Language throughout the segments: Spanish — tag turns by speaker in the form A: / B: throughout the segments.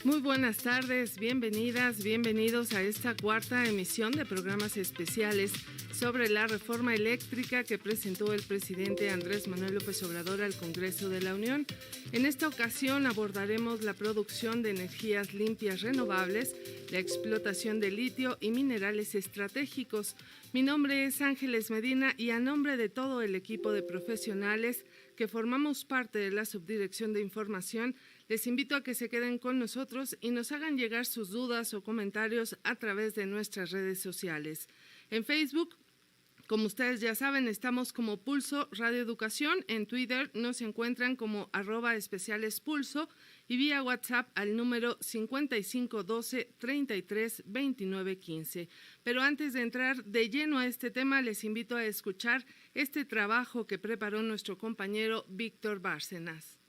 A: Muy buenas tardes, bienvenidas, bienvenidos a esta cuarta emisión de programas especiales sobre la reforma eléctrica que presentó el presidente Andrés Manuel López Obrador al Congreso de la Unión. En esta ocasión abordaremos la producción de energías limpias renovables, la explotación de litio y minerales estratégicos. Mi nombre es Ángeles Medina y a nombre de todo el equipo de profesionales que formamos parte de la Subdirección de Información, les invito a que se queden con nosotros y nos hagan llegar sus dudas o comentarios a través de nuestras redes sociales. En Facebook, como ustedes ya saben, estamos como Pulso Radio Educación. En Twitter nos encuentran como @especialespulso y vía WhatsApp al número 5512-332915. Pero antes de entrar de lleno a este tema, les invito a escuchar este trabajo que preparó nuestro compañero Víctor Bárcenas.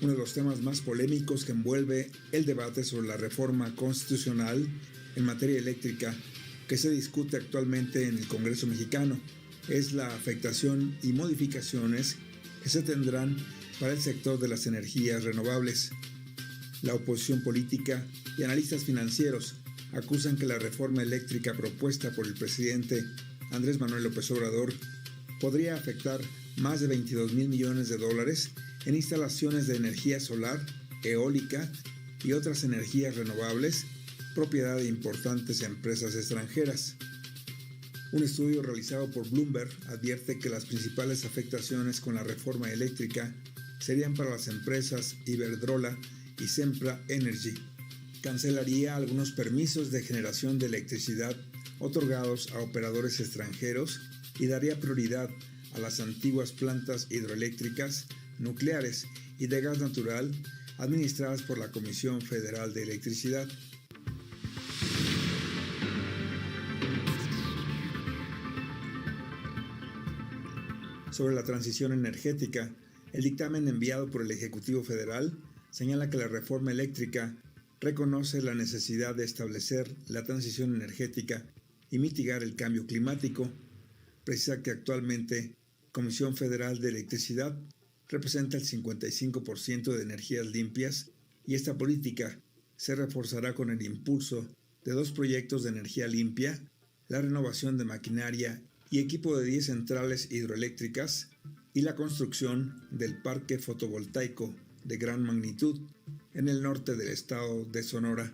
B: Uno de los temas más polémicos que envuelve el debate sobre la reforma constitucional en materia eléctrica que se discute actualmente en el Congreso mexicano es la afectación y modificaciones que se tendrán para el sector de las energías renovables. La oposición política y analistas financieros acusan que la reforma eléctrica propuesta por el presidente Andrés Manuel López Obrador podría afectar más de $22 mil millones en instalaciones de energía solar, eólica y otras energías renovables, propiedad de importantes empresas extranjeras. Un estudio realizado por Bloomberg advierte que las principales afectaciones con la reforma eléctrica serían para las empresas Iberdrola y Sempra Energy. Cancelaría algunos permisos de generación de electricidad otorgados a operadores extranjeros y daría prioridad a las antiguas plantas hidroeléctricas, nucleares y de gas natural administradas por la Comisión Federal de Electricidad. Sobre la transición energética, el dictamen enviado por el Ejecutivo Federal señala que la reforma eléctrica reconoce la necesidad de establecer la transición energética y mitigar el cambio climático. Precisa que actualmente Comisión Federal de Electricidad representa el 55% de energías limpias y esta política se reforzará con el impulso de 2 proyectos de energía limpia, la renovación de maquinaria y equipo de 10 centrales hidroeléctricas y la construcción del parque fotovoltaico de gran magnitud en el norte del estado de Sonora.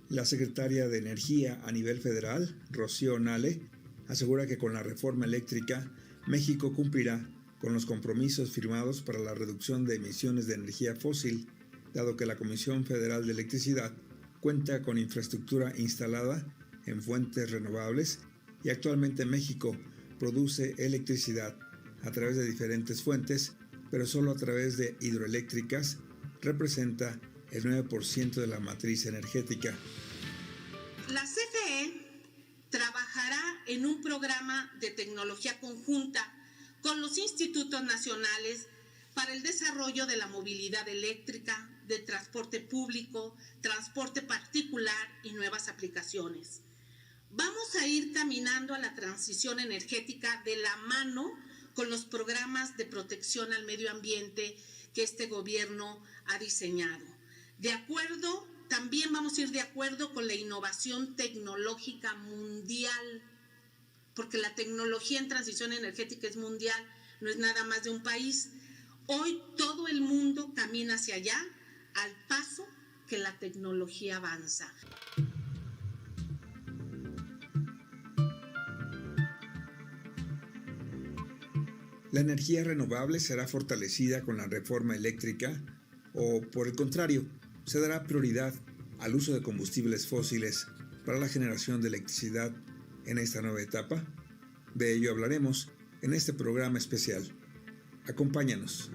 B: La secretaria de Energía a nivel federal, Rocío Nale, asegura que con la reforma eléctrica México cumplirá con los compromisos firmados para la reducción de emisiones de energía fósil, dado que la Comisión Federal de Electricidad cuenta con infraestructura instalada en fuentes renovables y actualmente México produce electricidad a través de diferentes fuentes, pero solo a través de hidroeléctricas representa el 9% de la matriz energética.
C: La CFE trabajará en un programa de tecnología conjunta con los institutos nacionales para el desarrollo de la movilidad eléctrica, de transporte público, transporte particular y nuevas aplicaciones. Vamos a ir caminando a la transición energética de la mano con los programas de protección al medio ambiente que este gobierno ha diseñado. También vamos a ir de acuerdo con la innovación tecnológica mundial, porque la tecnología en transición energética es mundial, no es nada más de un país. Hoy todo el mundo camina hacia allá al paso que la tecnología avanza.
B: ¿La energía renovable será fortalecida con la reforma eléctrica o, por el contrario, se dará prioridad al uso de combustibles fósiles para la generación de electricidad en esta nueva etapa? De ello hablaremos en este programa especial. Acompáñanos.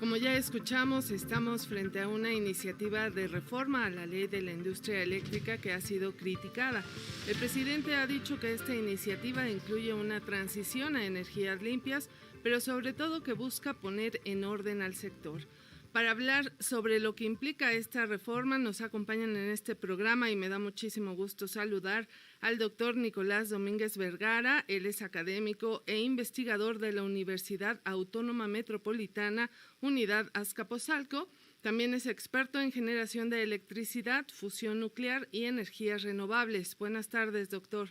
A: Como ya escuchamos, estamos frente a una iniciativa de reforma a la ley de la industria eléctrica que ha sido criticada. El presidente ha dicho que esta iniciativa incluye una transición a energías limpias, pero sobre todo que busca poner en orden al sector. Para hablar sobre lo que implica esta reforma, nos acompañan en este programa y me da muchísimo gusto saludar al doctor Nicolás Domínguez Vergara. Él es académico e investigador de la Universidad Autónoma Metropolitana, Unidad Azcapotzalco. También es experto en generación de electricidad, fusión nuclear y energías renovables. Buenas tardes, doctor.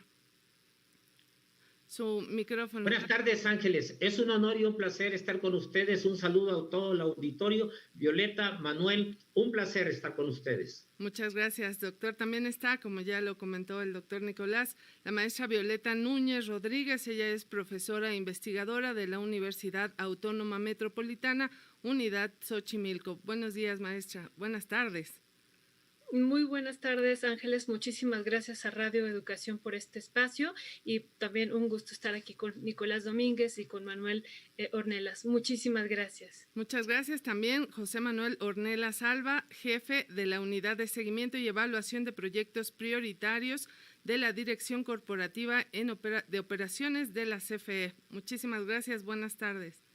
A: Su micrófono.
D: Buenas tardes, Ángeles. Es un honor y un placer estar con ustedes. Un saludo a todo el auditorio. Violeta, Manuel, un placer estar con ustedes.
A: Muchas gracias, doctor. También está, como ya lo comentó el doctor Nicolás, la maestra Violeta Núñez Rodríguez. Ella es profesora e investigadora de la Universidad Autónoma Metropolitana, Unidad Xochimilco. Buenos días, maestra. Buenas tardes.
E: Muy buenas tardes, Ángeles. Muchísimas gracias a Radio Educación por este espacio y también un gusto estar aquí con Nicolás Domínguez y con Manuel Ornelas. Muchísimas gracias.
A: Muchas gracias también José Manuel Ornelas Alba, jefe de la Unidad de Seguimiento y Evaluación de Proyectos Prioritarios de la Dirección Corporativa de Operaciones de la CFE. Muchísimas gracias. Buenas tardes.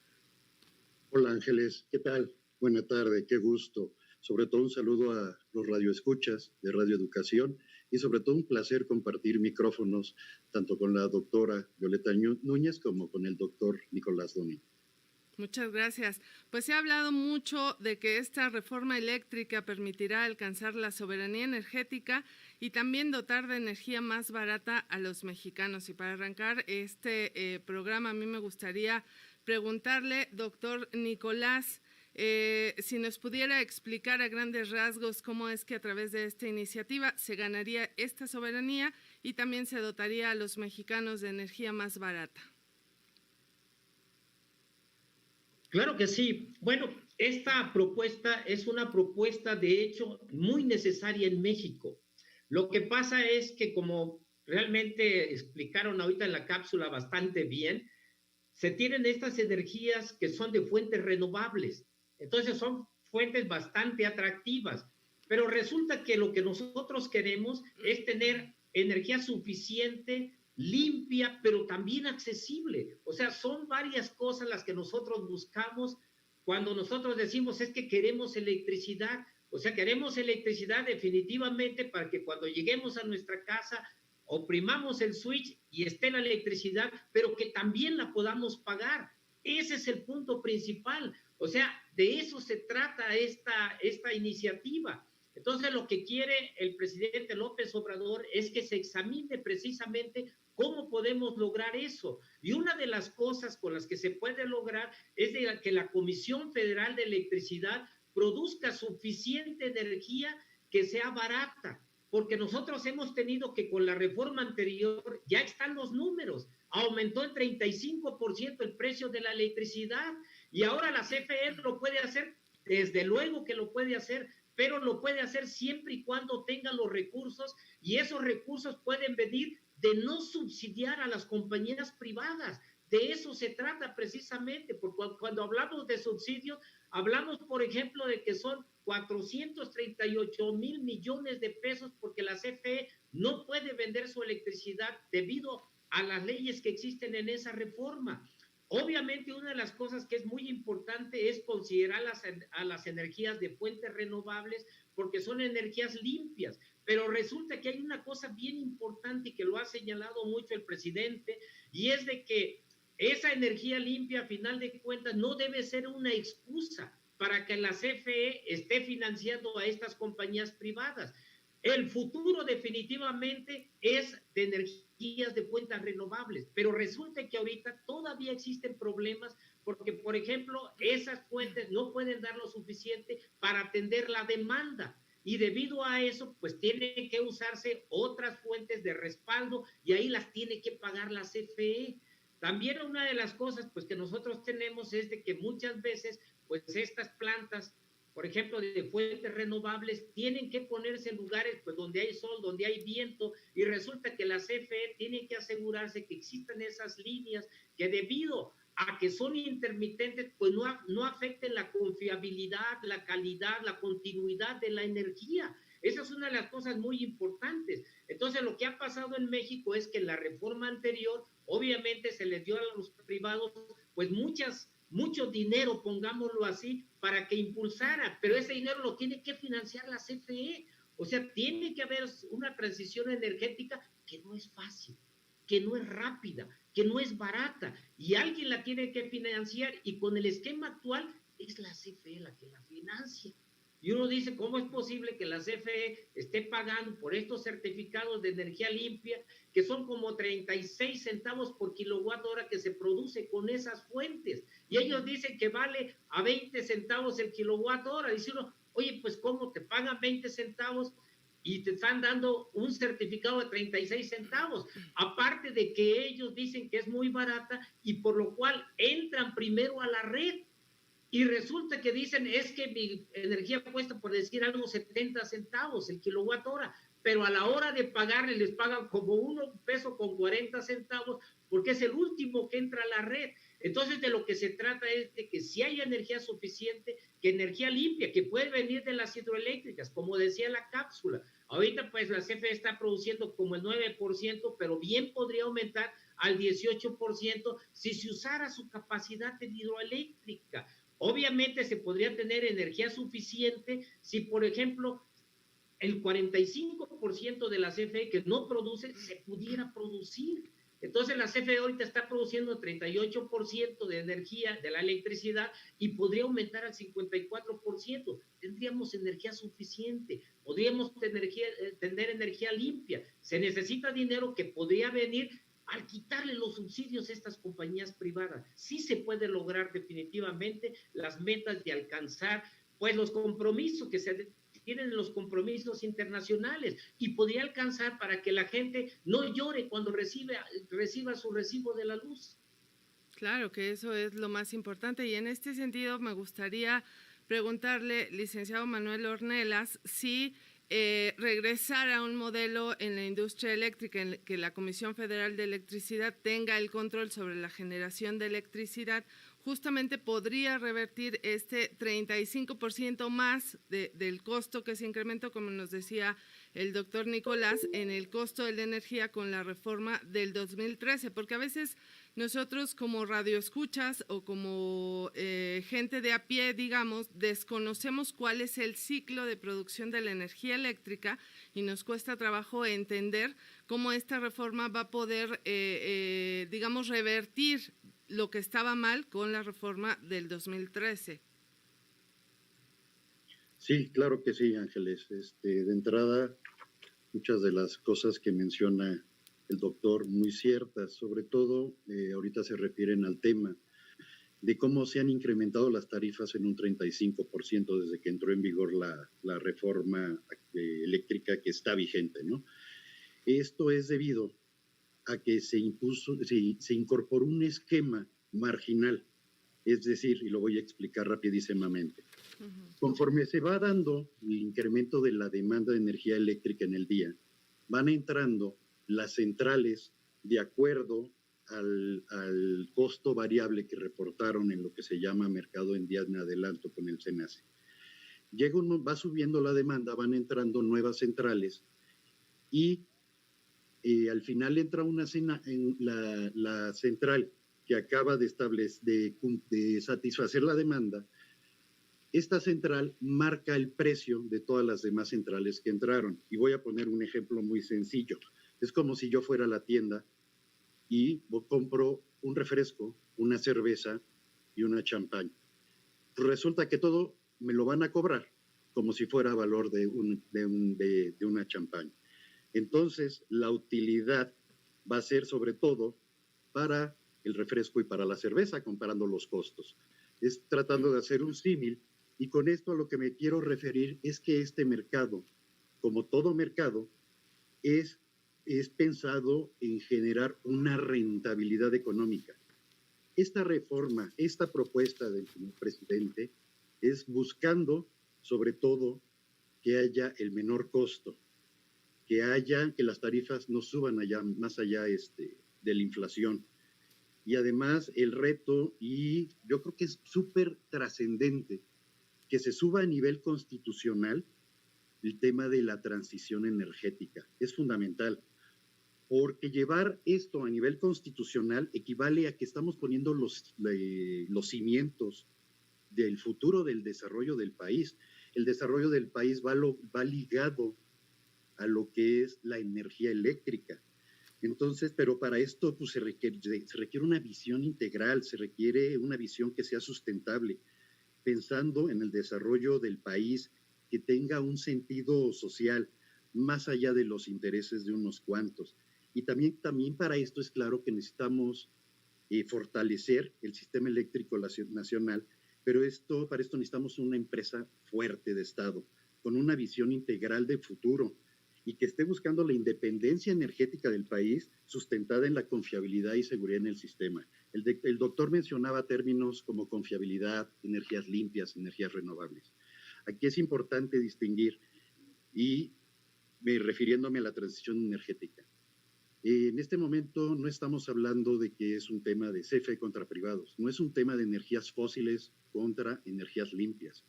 F: Hola, Ángeles. ¿Qué tal? Buena tarde. Qué gusto. Sobre todo un saludo a los radioescuchas de Radio Educación y sobre todo un placer compartir micrófonos tanto con la doctora Violeta Núñez como con el doctor Nicolás Domínguez.
A: Muchas gracias. Pues se ha hablado mucho de que esta reforma eléctrica permitirá alcanzar la soberanía energética y también dotar de energía más barata a los mexicanos. Y para arrancar este programa, a mí me gustaría preguntarle, doctor Nicolás, si nos pudiera explicar a grandes rasgos cómo es que a través de esta iniciativa se ganaría esta soberanía y también se dotaría a los mexicanos de energía más barata.
D: Claro que sí. Bueno, esta propuesta es una propuesta de hecho muy necesaria en México. Lo que pasa es que, como realmente explicaron ahorita en la cápsula bastante bien, se tienen estas energías que son de fuentes renovables. Entonces son fuentes bastante atractivas, pero resulta que lo que nosotros queremos es tener energía suficiente, limpia, pero también accesible. O sea, son varias cosas las que nosotros buscamos cuando nosotros decimos es que queremos electricidad. O sea, queremos electricidad definitivamente para que cuando lleguemos a nuestra casa oprimamos el switch y esté la electricidad, pero que también la podamos pagar. Ese es el punto principal. O sea, de eso se trata esta iniciativa. Entonces, lo que quiere el presidente López Obrador es que se examine precisamente cómo podemos lograr eso. Y una de las cosas con las que se puede lograr es que la Comisión Federal de Electricidad produzca suficiente energía que sea barata. Porque nosotros hemos tenido que con la reforma anterior, ya están los números, aumentó en 35% el precio de la electricidad y ahora la CFE lo puede hacer, desde luego que lo puede hacer, pero lo puede hacer siempre y cuando tenga los recursos y esos recursos pueden venir de no subsidiar a las compañías privadas. De eso se trata precisamente, porque cuando hablamos de subsidios, hablamos, por ejemplo, de que son 438,000 millones de pesos porque la CFE no puede vender su electricidad debido a las leyes que existen en esa reforma. Obviamente, una de las cosas que es muy importante es considerar a las energías de fuentes renovables porque son energías limpias, pero resulta que hay una cosa bien importante que lo ha señalado mucho el presidente y es de que esa energía limpia, a final de cuentas, no debe ser una excusa para que la CFE esté financiando a estas compañías privadas. El futuro definitivamente es de energías de fuentes renovables, pero resulta que ahorita todavía existen problemas porque, por ejemplo, esas fuentes no pueden dar lo suficiente para atender la demanda. Y debido a eso, pues tienen que usarse otras fuentes de respaldo y ahí las tiene que pagar la CFE. También una de las cosas pues que nosotros tenemos es de que muchas veces pues estas plantas, por ejemplo, de fuentes renovables, tienen que ponerse en lugares pues donde hay sol, donde hay viento, y resulta que la CFE tiene que asegurarse que existan esas líneas que debido a que son intermitentes, pues no afecten la confiabilidad, la calidad, la continuidad de la energía. Esa es una de las cosas muy importantes. Entonces, lo que ha pasado en México es que en la reforma anterior, obviamente se les dio a los privados pues muchas mucho dinero, pongámoslo así, para que impulsara, pero ese dinero lo tiene que financiar la CFE. O sea, tiene que haber una transición energética que no es fácil, que no es rápida, que no es barata, y alguien la tiene que financiar, y con el esquema actual es la CFE la que la financia. Y uno dice, ¿cómo es posible que la CFE esté pagando por estos certificados de energía limpia, que son como 36 centavos por kilowatt hora que se produce con esas fuentes? Y ellos dicen que vale a 20 centavos el kilowatt hora. Dice uno, oye, pues ¿cómo te pagan 20 centavos y te están dando un certificado de 36 centavos? Aparte de que ellos dicen que es muy barata y por lo cual entran primero a la red. Y resulta que dicen, es que mi energía cuesta, por decir algo, 70 centavos el kilowatt hora, pero a la hora de pagarle les pagan como $1.40 porque es el último que entra a la red. Entonces de lo que se trata es de que si hay energía suficiente, que energía limpia, que puede venir de las hidroeléctricas, como decía la cápsula. Ahorita pues la CFE está produciendo como el 9%, pero bien podría aumentar al 18% si se usara su capacidad en hidroeléctrica. Obviamente se podría tener energía suficiente si, por ejemplo, el 45% de la CFE que no produce se pudiera producir. Entonces la CFE ahorita está produciendo 38% de energía, de la electricidad, y podría aumentar al 54%. Tendríamos energía suficiente, podríamos tener energía limpia. Se necesita dinero que podría venir al quitarle los subsidios a estas compañías privadas. Sí se puede lograr definitivamente las metas de alcanzar pues los compromisos que se tienen, los compromisos internacionales, y podría alcanzar para que la gente no llore cuando reciba su recibo de la luz.
A: Claro que eso es lo más importante, y en este sentido me gustaría preguntarle, licenciado Manuel Ornelas, si regresar a un modelo en la industria eléctrica en que la Comisión Federal de Electricidad tenga el control sobre la generación de electricidad, justamente podría revertir este 35% más del costo que se incrementó, como nos decía el doctor Nicolás, en el costo de la energía con la reforma del 2013, porque a veces nosotros como radioescuchas o como gente de a pie, digamos, desconocemos cuál es el ciclo de producción de la energía eléctrica y nos cuesta trabajo entender cómo esta reforma va a poder, digamos, revertir lo que estaba mal con la reforma del 2013.
F: Sí, claro que sí, Ángeles. De entrada, muchas de las cosas que menciona el doctor muy ciertas, sobre todo ahorita se refieren al tema de cómo se han incrementado las tarifas en un 35% desde que entró en vigor la reforma eléctrica que está vigente, ¿no? Esto es debido a que se incorporó un esquema marginal, es decir, y lo voy a explicar rapidísimamente. Conforme se va dando el incremento de la demanda de energía eléctrica en el día, van entrando las centrales de acuerdo al costo variable que reportaron en lo que se llama mercado en días en adelanto con el CENACE. Va subiendo la demanda, van entrando nuevas centrales y al final entra la central que acaba de satisfacer la demanda. Esta central marca el precio de todas las demás centrales que entraron. Y voy a poner un ejemplo muy sencillo. Es como si yo fuera a la tienda y compro un refresco, una cerveza y una champán. Pues resulta que todo me lo van a cobrar como si fuera valor de una champán. Entonces, la utilidad va a ser sobre todo para el refresco y para la cerveza, comparando los costos. Es tratando de hacer un símil, y con esto a lo que me quiero referir es que este mercado, como todo mercado, es pensado en generar una rentabilidad económica. Esta reforma, esta propuesta del señor presidente es buscando, sobre todo, que haya el menor costo, que las tarifas no suban más allá de la inflación. Y además el reto, y yo creo que es súper trascendente, que se suba a nivel constitucional el tema de la transición energética. Es fundamental, porque llevar esto a nivel constitucional equivale a que estamos poniendo los cimientos del futuro del desarrollo del país. El desarrollo del país va ligado a lo que es la energía eléctrica. Entonces, pero para esto pues, se requiere una visión integral, se requiere una visión que sea sustentable, pensando en el desarrollo del país, que tenga un sentido social, más allá de los intereses de unos cuantos. Y también para esto es claro que necesitamos fortalecer el sistema eléctrico nacional, pero para esto necesitamos una empresa fuerte de Estado, con una visión integral de futuro y que esté buscando la independencia energética del país sustentada en la confiabilidad y seguridad en el sistema. El doctor mencionaba términos como confiabilidad, energías limpias, energías renovables. Aquí es importante distinguir, y refiriéndome a la transición energética. En este momento no estamos hablando de que es un tema de CFE contra privados, no es un tema de energías fósiles contra energías limpias.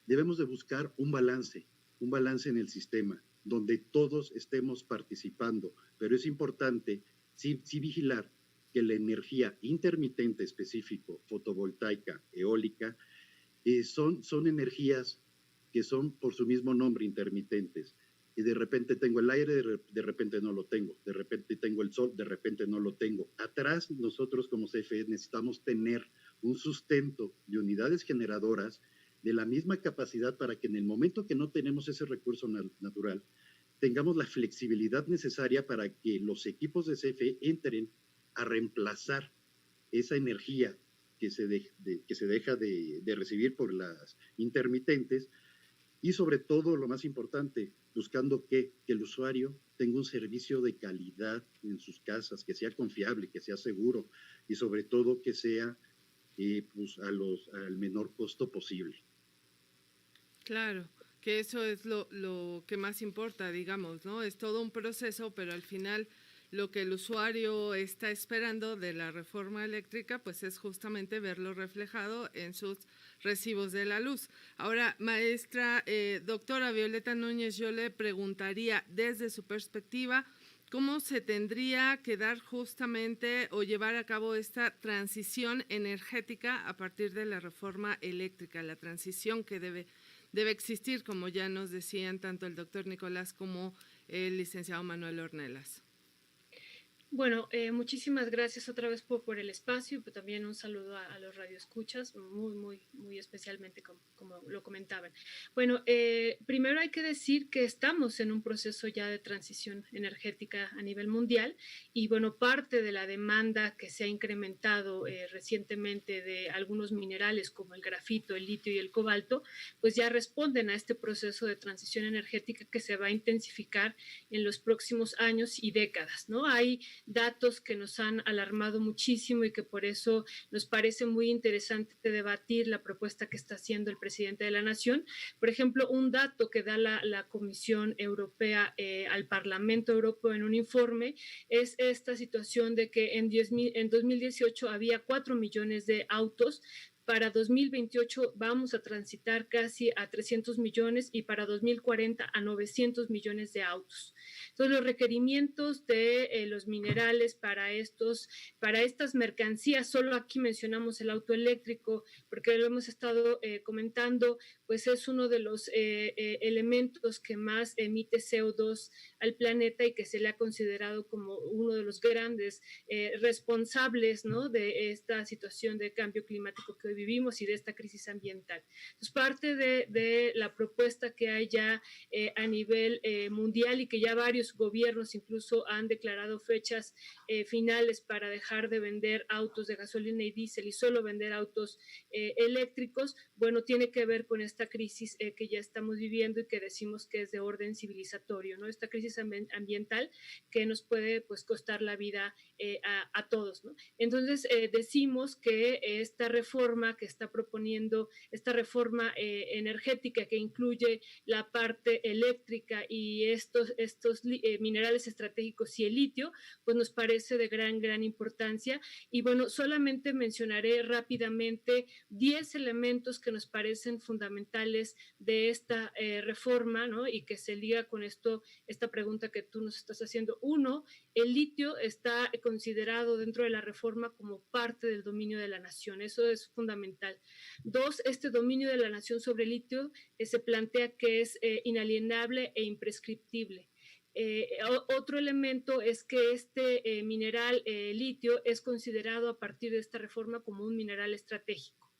F: Debemos de buscar un balance en el sistema, donde todos estemos participando, pero es importante sí vigilar que la energía intermitente específico, fotovoltaica, eólica, son energías que son por su mismo nombre intermitentes. Y de repente tengo el aire, de repente no lo tengo, de repente tengo el sol, de repente no lo tengo. Atrás nosotros como CFE necesitamos tener un sustento de unidades generadoras de la misma capacidad para que en el momento que no tenemos ese recurso natural, tengamos la flexibilidad necesaria para que los equipos de CFE entren a reemplazar esa energía que se deja de recibir por las intermitentes, y sobre todo, lo más importante, buscando que el usuario tenga un servicio de calidad en sus casas, que sea confiable, que sea seguro y sobre todo que sea pues al menor costo posible.
A: Claro, que eso es lo que más importa, digamos, ¿no? Es todo un proceso, pero al final lo que el usuario está esperando de la reforma eléctrica, pues es justamente verlo reflejado en sus recibos de la luz. Ahora, maestra, doctora Violeta Núñez, yo le preguntaría desde su perspectiva, ¿cómo se tendría que dar justamente o llevar a cabo esta transición energética a partir de la reforma eléctrica, la transición que debe existir, como ya nos decían tanto el doctor Nicolás como el licenciado Manuel Ornelas?
E: Bueno, muchísimas gracias otra vez por el espacio, pero también un saludo a los radioescuchas, muy especialmente como lo comentaban. Bueno, primero hay que decir que estamos en un proceso ya de transición energética a nivel mundial y bueno, parte de la demanda que se ha incrementado recientemente de algunos minerales como el grafito, el litio y el cobalto, pues ya responden a este proceso de transición energética que se va a intensificar en los próximos años y décadas, ¿no? Hay datos que nos han alarmado muchísimo y que por eso nos parece muy interesante debatir la propuesta que está haciendo el presidente de la Nación. Por ejemplo, un dato que da la Comisión Europea al Parlamento Europeo en un informe es esta situación de que en 2018 había 4 millones de autos. Para 2028 vamos a transitar casi a 300 millones y para 2040 a 900 millones de autos. Entonces, los requerimientos de los minerales para estas mercancías, solo aquí mencionamos el auto eléctrico, porque lo hemos estado comentando, pues es uno de los elementos que más emite CO2 al planeta y que se le ha considerado como uno de los grandes responsables, ¿no?, de esta situación de cambio climático que hoy vivimos y de esta crisis ambiental. Entonces, parte de la propuesta que hay ya a nivel mundial y que ya varios gobiernos incluso han declarado fechas finales para dejar de vender autos de gasolina y diésel y solo vender autos eléctricos, bueno, tiene que ver con esta crisis que ya estamos viviendo y que decimos que es de orden civilizatorio, ¿no? Esta crisis ambiental que nos puede pues costar la vida a todos, ¿no? Entonces decimos que esta reforma reforma que está proponiendo, esta reforma energética que incluye la parte eléctrica y estos minerales estratégicos y el litio, pues nos parece de gran importancia. Y bueno, solamente mencionaré rápidamente 10 elementos que nos parecen fundamentales de esta reforma, ¿no? Y que se liga con esta pregunta que tú nos estás haciendo. Uno, el litio está considerado dentro de la reforma como parte del dominio de la nación. Eso es fundamental. Dos, este dominio de la nación sobre el litio se plantea que es inalienable e imprescriptible. Otro elemento es que este mineral litio es considerado a partir de esta reforma como un mineral estratégico.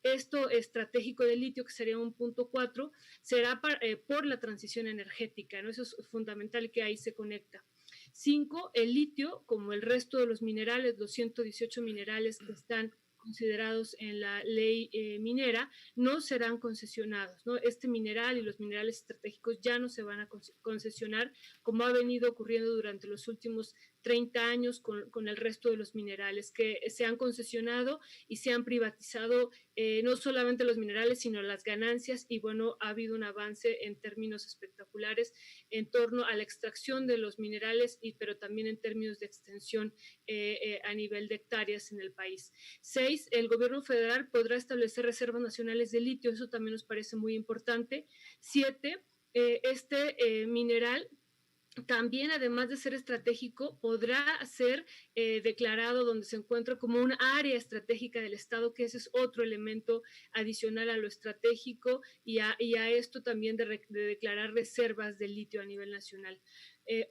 E: Esto estratégico de litio, que sería un punto 4, será por la transición energética, ¿no? Eso es fundamental, que ahí se conecta. 5, el litio, como el resto de los minerales, los 118 minerales que están considerados en la ley minera, no serán concesionados, ¿no? Este mineral y los minerales estratégicos ya no se van a concesionar, como ha venido ocurriendo durante los últimos 30 años con el resto de los minerales que se han concesionado y se han privatizado, no solamente los minerales, sino las ganancias. Y bueno, ha habido un avance en términos espectaculares en torno a la extracción de los minerales, pero también en términos de extensión a nivel de hectáreas en el país. 6, el gobierno federal podrá establecer reservas nacionales de litio, eso también nos parece muy importante. 7, este mineral también, además de ser estratégico, podrá ser declarado donde se encuentra como un área estratégica del Estado, que ese es otro elemento adicional a lo estratégico y a esto también de declarar reservas de litio a nivel nacional.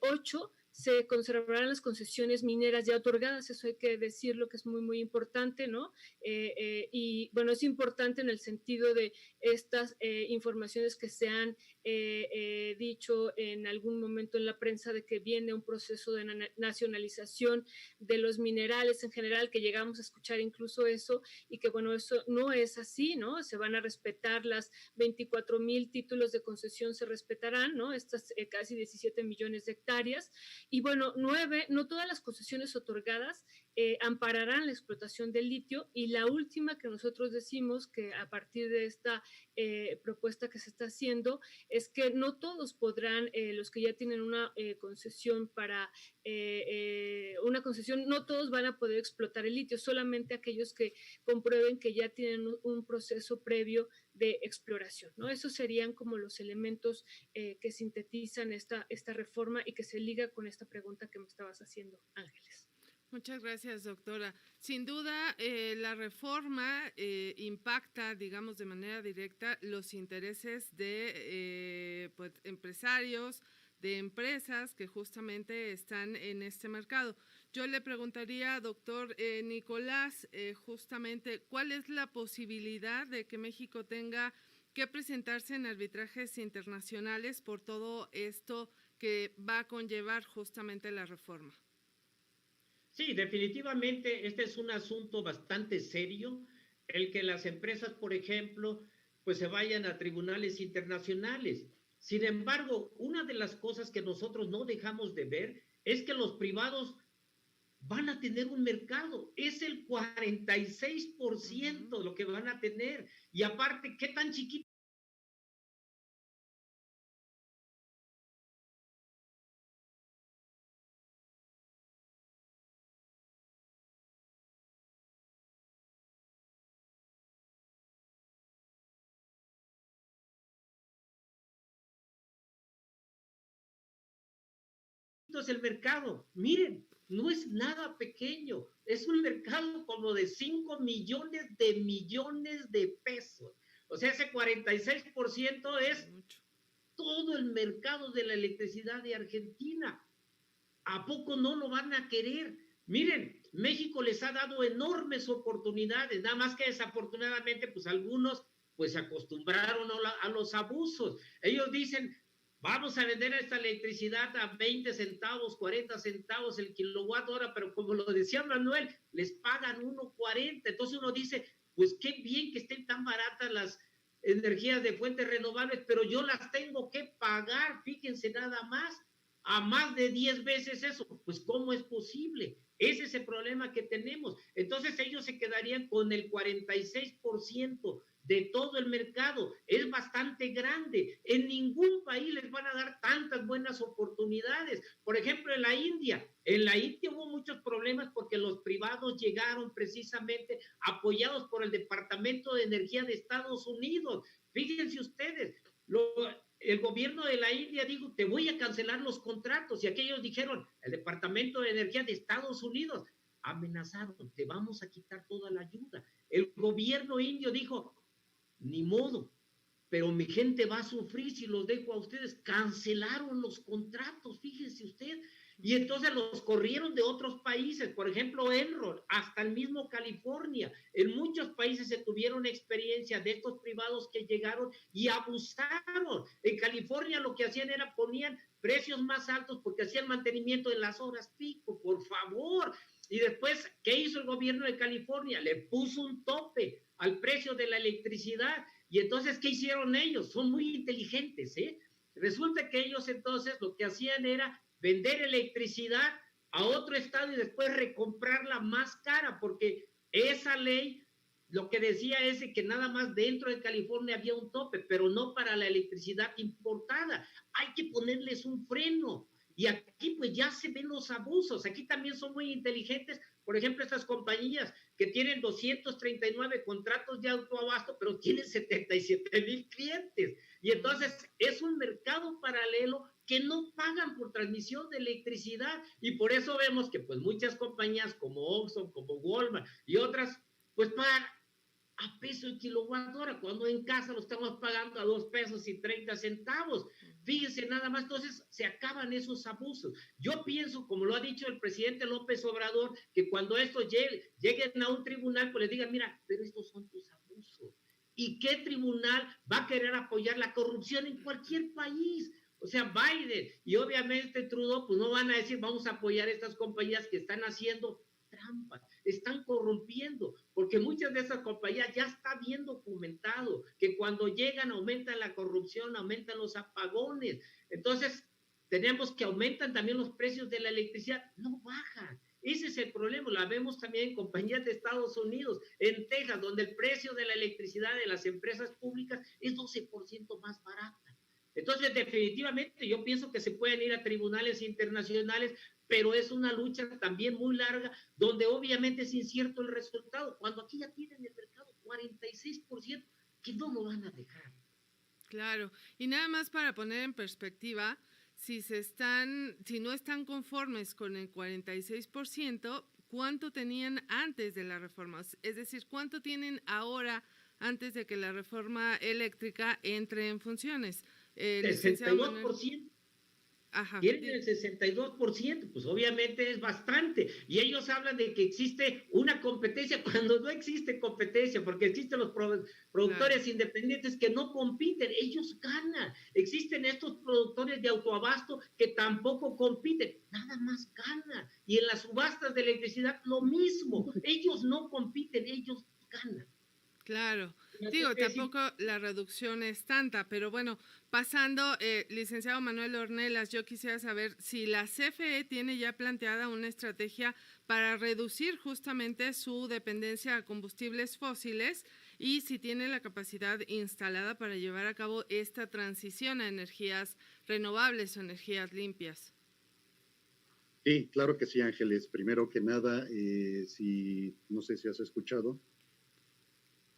E: 8, se conservarán las concesiones mineras ya otorgadas, eso hay que decirlo, que es muy importante, ¿no? Y bueno, es importante en el sentido de estas informaciones que se han dicho en algún momento en la prensa de que viene un proceso de nacionalización de los minerales en general, que llegamos a escuchar incluso eso, y que bueno, eso no es así, ¿no? Se van a respetar las 24,000 títulos de concesión, se respetarán, ¿no? Estas casi 17 millones de hectáreas. Y bueno, 9, no todas las concesiones otorgadas ampararán la explotación del litio, y la última que nosotros decimos que a partir de esta propuesta que se está haciendo es que no todos podrán, los que ya tienen una concesión no todos van a poder explotar el litio, solamente aquellos que comprueben que ya tienen un proceso previo de exploración, ¿no? Esos serían como los elementos que sintetizan esta reforma y que se liga con esta pregunta que me estabas haciendo, Ángeles.
A: Muchas gracias, doctora. Sin duda, la reforma impacta, digamos, de manera directa los intereses de pues, empresarios, de empresas que justamente están en este mercado. Yo le preguntaría, doctor Nicolás, justamente, ¿cuál es la posibilidad de que México tenga que presentarse en arbitrajes internacionales por todo esto que va a conllevar justamente la reforma?
D: Sí, definitivamente este es un asunto bastante serio, el que las empresas, por ejemplo, pues se vayan a tribunales internacionales. Sin embargo, una de las cosas que nosotros no dejamos de ver es que los privados van a tener un mercado, es el 46% lo que van a tener, y aparte, ¿qué tan chiquito es el mercado? Miren, no es nada pequeño, es un mercado como de 5 millones de pesos. O sea, ese 46% es todo el mercado de la electricidad de Argentina. ¿A poco no lo van a querer? Miren, México les ha dado enormes oportunidades, nada más que desafortunadamente, pues algunos pues se acostumbraron a los abusos. Ellos dicen, vamos a vender esta electricidad a 20 centavos, 40 centavos el kilowatt hora, pero como lo decía Manuel, les pagan 1.40. Entonces uno dice, pues qué bien que estén tan baratas las energías de fuentes renovables, pero yo las tengo que pagar, fíjense nada más. a más de 10 veces eso. Pues, ¿cómo es posible? Ese es el problema que tenemos. Entonces, ellos se quedarían con el 46% de todo el mercado. Es bastante grande. En ningún país les van a dar tantas buenas oportunidades. Por ejemplo, en la India hubo muchos problemas porque los privados llegaron precisamente apoyados por el Departamento de Energía de Estados Unidos. Fíjense ustedes, el gobierno de la India dijo, te voy a cancelar los contratos, y aquellos dijeron, el Departamento de Energía de Estados Unidos, amenazaron, te vamos a quitar toda la ayuda. El gobierno indio dijo, ni modo, pero mi gente va a sufrir si los dejo a ustedes. Cancelaron los contratos, fíjese usted, y entonces los corrieron de otros países, por ejemplo Enron, hasta el mismo California. En muchos países se tuvieron experiencia de estos privados que llegaron y abusaron. En California lo que hacían era ponían precios más altos porque hacían mantenimiento en las horas pico, por favor. Y después, ¿qué hizo el gobierno de California? Le puso un tope al precio de la electricidad. Y entonces, ¿qué hicieron ellos? Son muy inteligentes, ¿eh? Resulta que ellos entonces lo que hacían era vender electricidad a otro estado y después recomprarla más cara, porque esa ley lo que decía es que nada más dentro de California había un tope, pero no para la electricidad importada. Hay que ponerles un freno. Y aquí pues ya se ven los abusos. Aquí también son muy inteligentes. Por ejemplo, estas compañías que tienen 239 contratos de autoabasto, pero tienen 77,000 clientes. Y entonces es un mercado paralelo que no pagan por transmisión de electricidad. Y por eso vemos que pues muchas compañías como Oxxo, como Walmart y otras, pues pagan a peso el kilowatt hora, cuando en casa lo estamos pagando a 2.30 pesos. Fíjense nada más, entonces se acaban esos abusos. Yo pienso, como lo ha dicho el presidente López Obrador, que cuando estos lleguen a un tribunal, pues les digan, mira, pero estos son tus abusos. ¿Y qué tribunal va a querer apoyar la corrupción en cualquier país? O sea, Biden y obviamente Trudeau, pues no van a decir, vamos a apoyar a estas compañías que están haciendo trampas, están corrompiendo, porque muchas de esas compañías ya está bien documentado que cuando llegan aumentan la corrupción, aumentan los apagones. Entonces tenemos que aumentan también los precios de la electricidad, no bajan. Ese es el problema, la vemos también en compañías de Estados Unidos, en Texas, donde el precio de la electricidad de las empresas públicas es 12% más barata. Entonces, definitivamente, yo pienso que se pueden ir a tribunales internacionales, pero es una lucha también muy larga, donde obviamente es incierto el resultado, cuando aquí ya tienen el mercado 46%, que no lo van a dejar.
A: Claro, y nada más para poner en perspectiva, si no están conformes con el 46%, ¿cuánto tenían antes de la reforma? Es decir, ¿cuánto tienen ahora antes de que la reforma eléctrica entre en funciones?
D: 62%. Ajá. Tienen el 62%, pues obviamente es bastante. Y ellos hablan de que existe una competencia cuando no existe competencia, porque existen los productores independientes que no compiten, ellos ganan. Existen estos productores de autoabasto que tampoco compiten, nada más ganan. Y en las subastas de electricidad lo mismo, ellos no compiten, ellos ganan.
A: Claro, digo, tampoco la reducción es tanta, pero bueno, pasando, licenciado Manuel Ornelas, yo quisiera saber si la CFE tiene ya planteada una estrategia para reducir justamente su dependencia a combustibles fósiles y si tiene la capacidad instalada para llevar a cabo esta transición a energías renovables o energías limpias.
F: Sí, claro que sí, Ángeles. Primero que nada, no sé si has escuchado,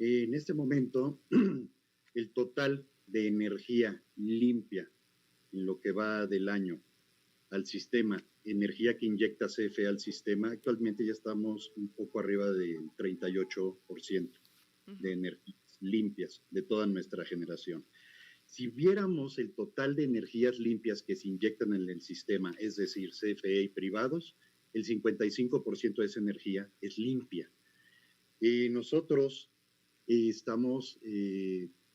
F: en este momento, el total de energía limpia en lo que va del año al sistema, energía que inyecta CFE al sistema, actualmente ya estamos un poco arriba del 38% de energías limpias de toda nuestra generación. Si viéramos el total de energías limpias que se inyectan en el sistema, es decir, CFE y privados, el 55% de esa energía es limpia. Nosotros estamos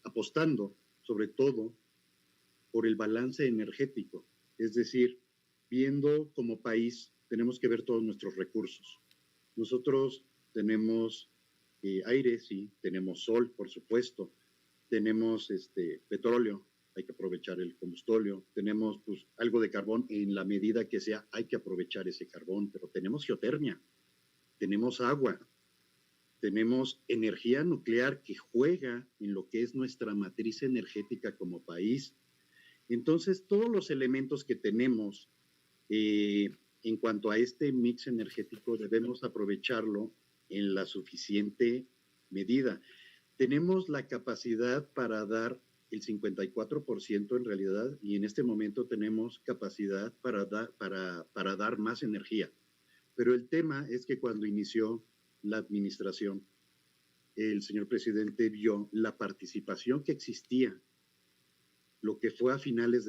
F: apostando sobre todo por el balance energético, es decir, viendo como país tenemos que ver todos nuestros recursos. Nosotros tenemos aire, sí, tenemos sol, por supuesto, tenemos petróleo, hay que aprovechar el combustóleo, tenemos pues algo de carbón en la medida que sea, hay que aprovechar ese carbón, pero tenemos geotermia, tenemos agua, tenemos energía nuclear que juega en lo que es nuestra matriz energética como país. Entonces, todos los elementos que tenemos en cuanto a este mix energético debemos aprovecharlo en la suficiente medida. Tenemos la capacidad para dar el 54% en realidad y en este momento tenemos capacidad para dar más energía. Pero el tema es que cuando inició la administración, el señor presidente vio la participación que existía, lo que fue a finales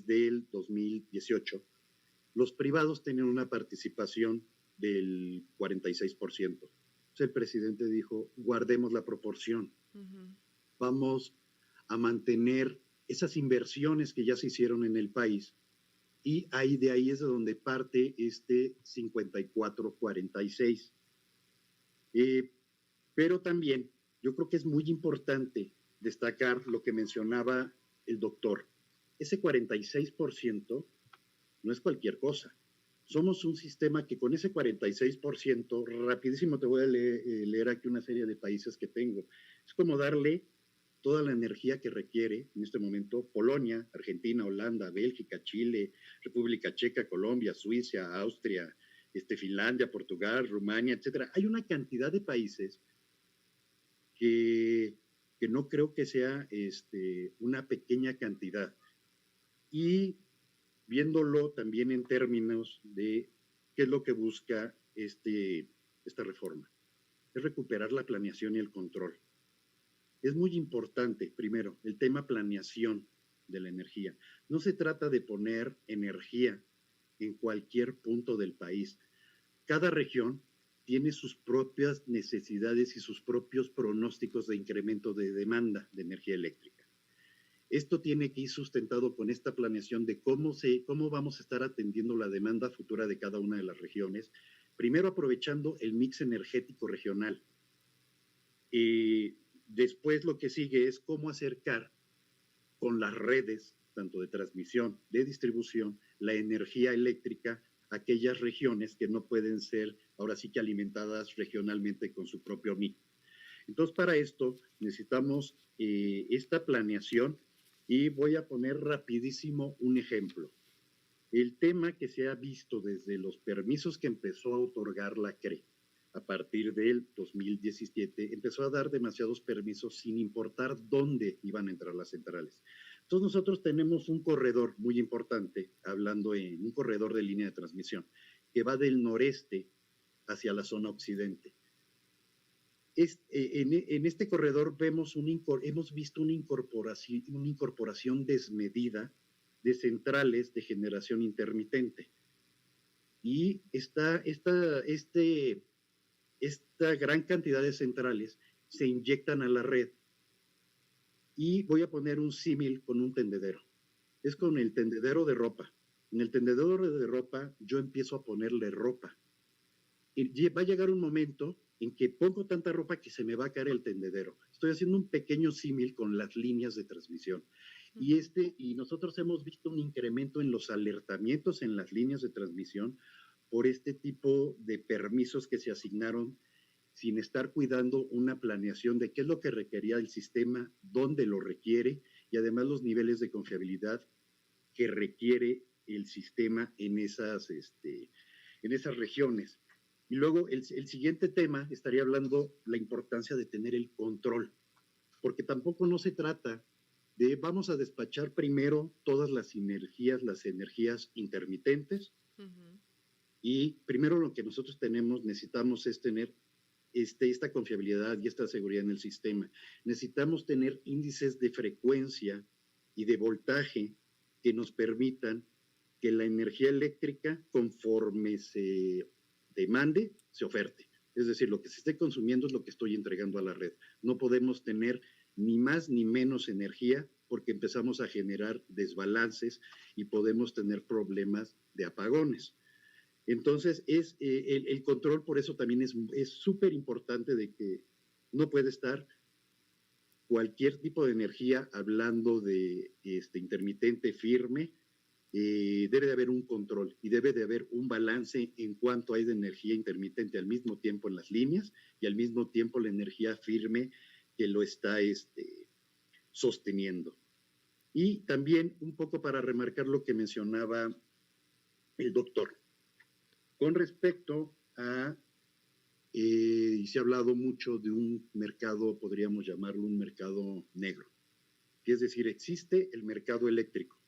F: del 2018. Los privados tenían una participación del 46%. Entonces el presidente dijo, guardemos la proporción. Vamos a mantener esas inversiones que ya se hicieron en el país y de ahí es de donde parte este 54-46. Pero también yo creo que es muy importante destacar lo que mencionaba el doctor. Ese 46% no es cualquier cosa. Somos un sistema que con ese 46%, rapidísimo te voy a leer aquí una serie de países que tengo. Es como darle toda la energía que requiere en este momento Polonia, Argentina, Holanda, Bélgica, Chile, República Checa, Colombia, Suiza, Austria, Finlandia, Portugal, Rumania, etcétera. Hay una cantidad de países que no creo que sea una pequeña cantidad. Y viéndolo también en términos de qué es lo que busca esta reforma, es recuperar la planeación y el control. Es muy importante, primero, el tema planeación de la energía. No se trata de poner energía en cualquier punto del país. Cada región tiene sus propias necesidades y sus propios pronósticos de incremento de demanda de energía eléctrica. Esto tiene que ir sustentado con esta planeación de cómo vamos a estar atendiendo la demanda futura de cada una de las regiones, primero aprovechando el mix energético regional. Después lo que sigue es cómo acercar con las redes, tanto de transmisión, de distribución, la energía eléctrica a aquellas regiones que no pueden ser ahora sí que alimentadas regionalmente con su propio mix. Entonces, para esto necesitamos esta planeación y voy a poner rapidísimo un ejemplo. El tema que se ha visto desde los permisos que empezó a otorgar la CRE a partir del 2017, empezó a dar demasiados permisos sin importar dónde iban a entrar las centrales. Entonces nosotros tenemos un corredor muy importante, hablando en un corredor de línea de transmisión, que va del noreste hacia la zona occidente. En este corredor hemos visto una incorporación desmedida de centrales de generación intermitente. Y esta gran cantidad de centrales se inyectan a la red. Y voy a poner un símil con un tendedero. Es con el tendedero de ropa. En el tendedero de ropa yo empiezo a ponerle ropa. Y va a llegar un momento en que pongo tanta ropa que se me va a caer el tendedero. Estoy haciendo un pequeño símil con las líneas de transmisión. Y nosotros hemos visto un incremento en los alertamientos en las líneas de transmisión por este tipo de permisos que se asignaron sin estar cuidando una planeación de qué es lo que requería el sistema, dónde lo requiere y además los niveles de confiabilidad que requiere el sistema en esas regiones. Y luego el siguiente tema estaría hablando la importancia de tener el control, porque tampoco no se trata de vamos a despachar primero todas las energías intermitentes, y primero lo que nosotros necesitamos es tener esta confiabilidad y esta seguridad en el sistema. Necesitamos tener índices de frecuencia y de voltaje que nos permitan que la energía eléctrica, conforme se demande, se oferte. Es decir, lo que se esté consumiendo es lo que estoy entregando a la red. No podemos tener ni más ni menos energía porque empezamos a generar desbalances y podemos tener problemas de apagones. Entonces, el control por eso también es súper importante de que no puede estar cualquier tipo de energía, hablando de intermitente, firme, debe de haber un control y debe de haber un balance en cuanto hay de energía intermitente al mismo tiempo en las líneas y al mismo tiempo la energía firme que lo está sosteniendo. Y también un poco para remarcar lo que mencionaba el doctor. Con respecto a, y se ha hablado mucho de un mercado, podríamos llamarlo un mercado negro, que es decir, existe el mercado eléctrico,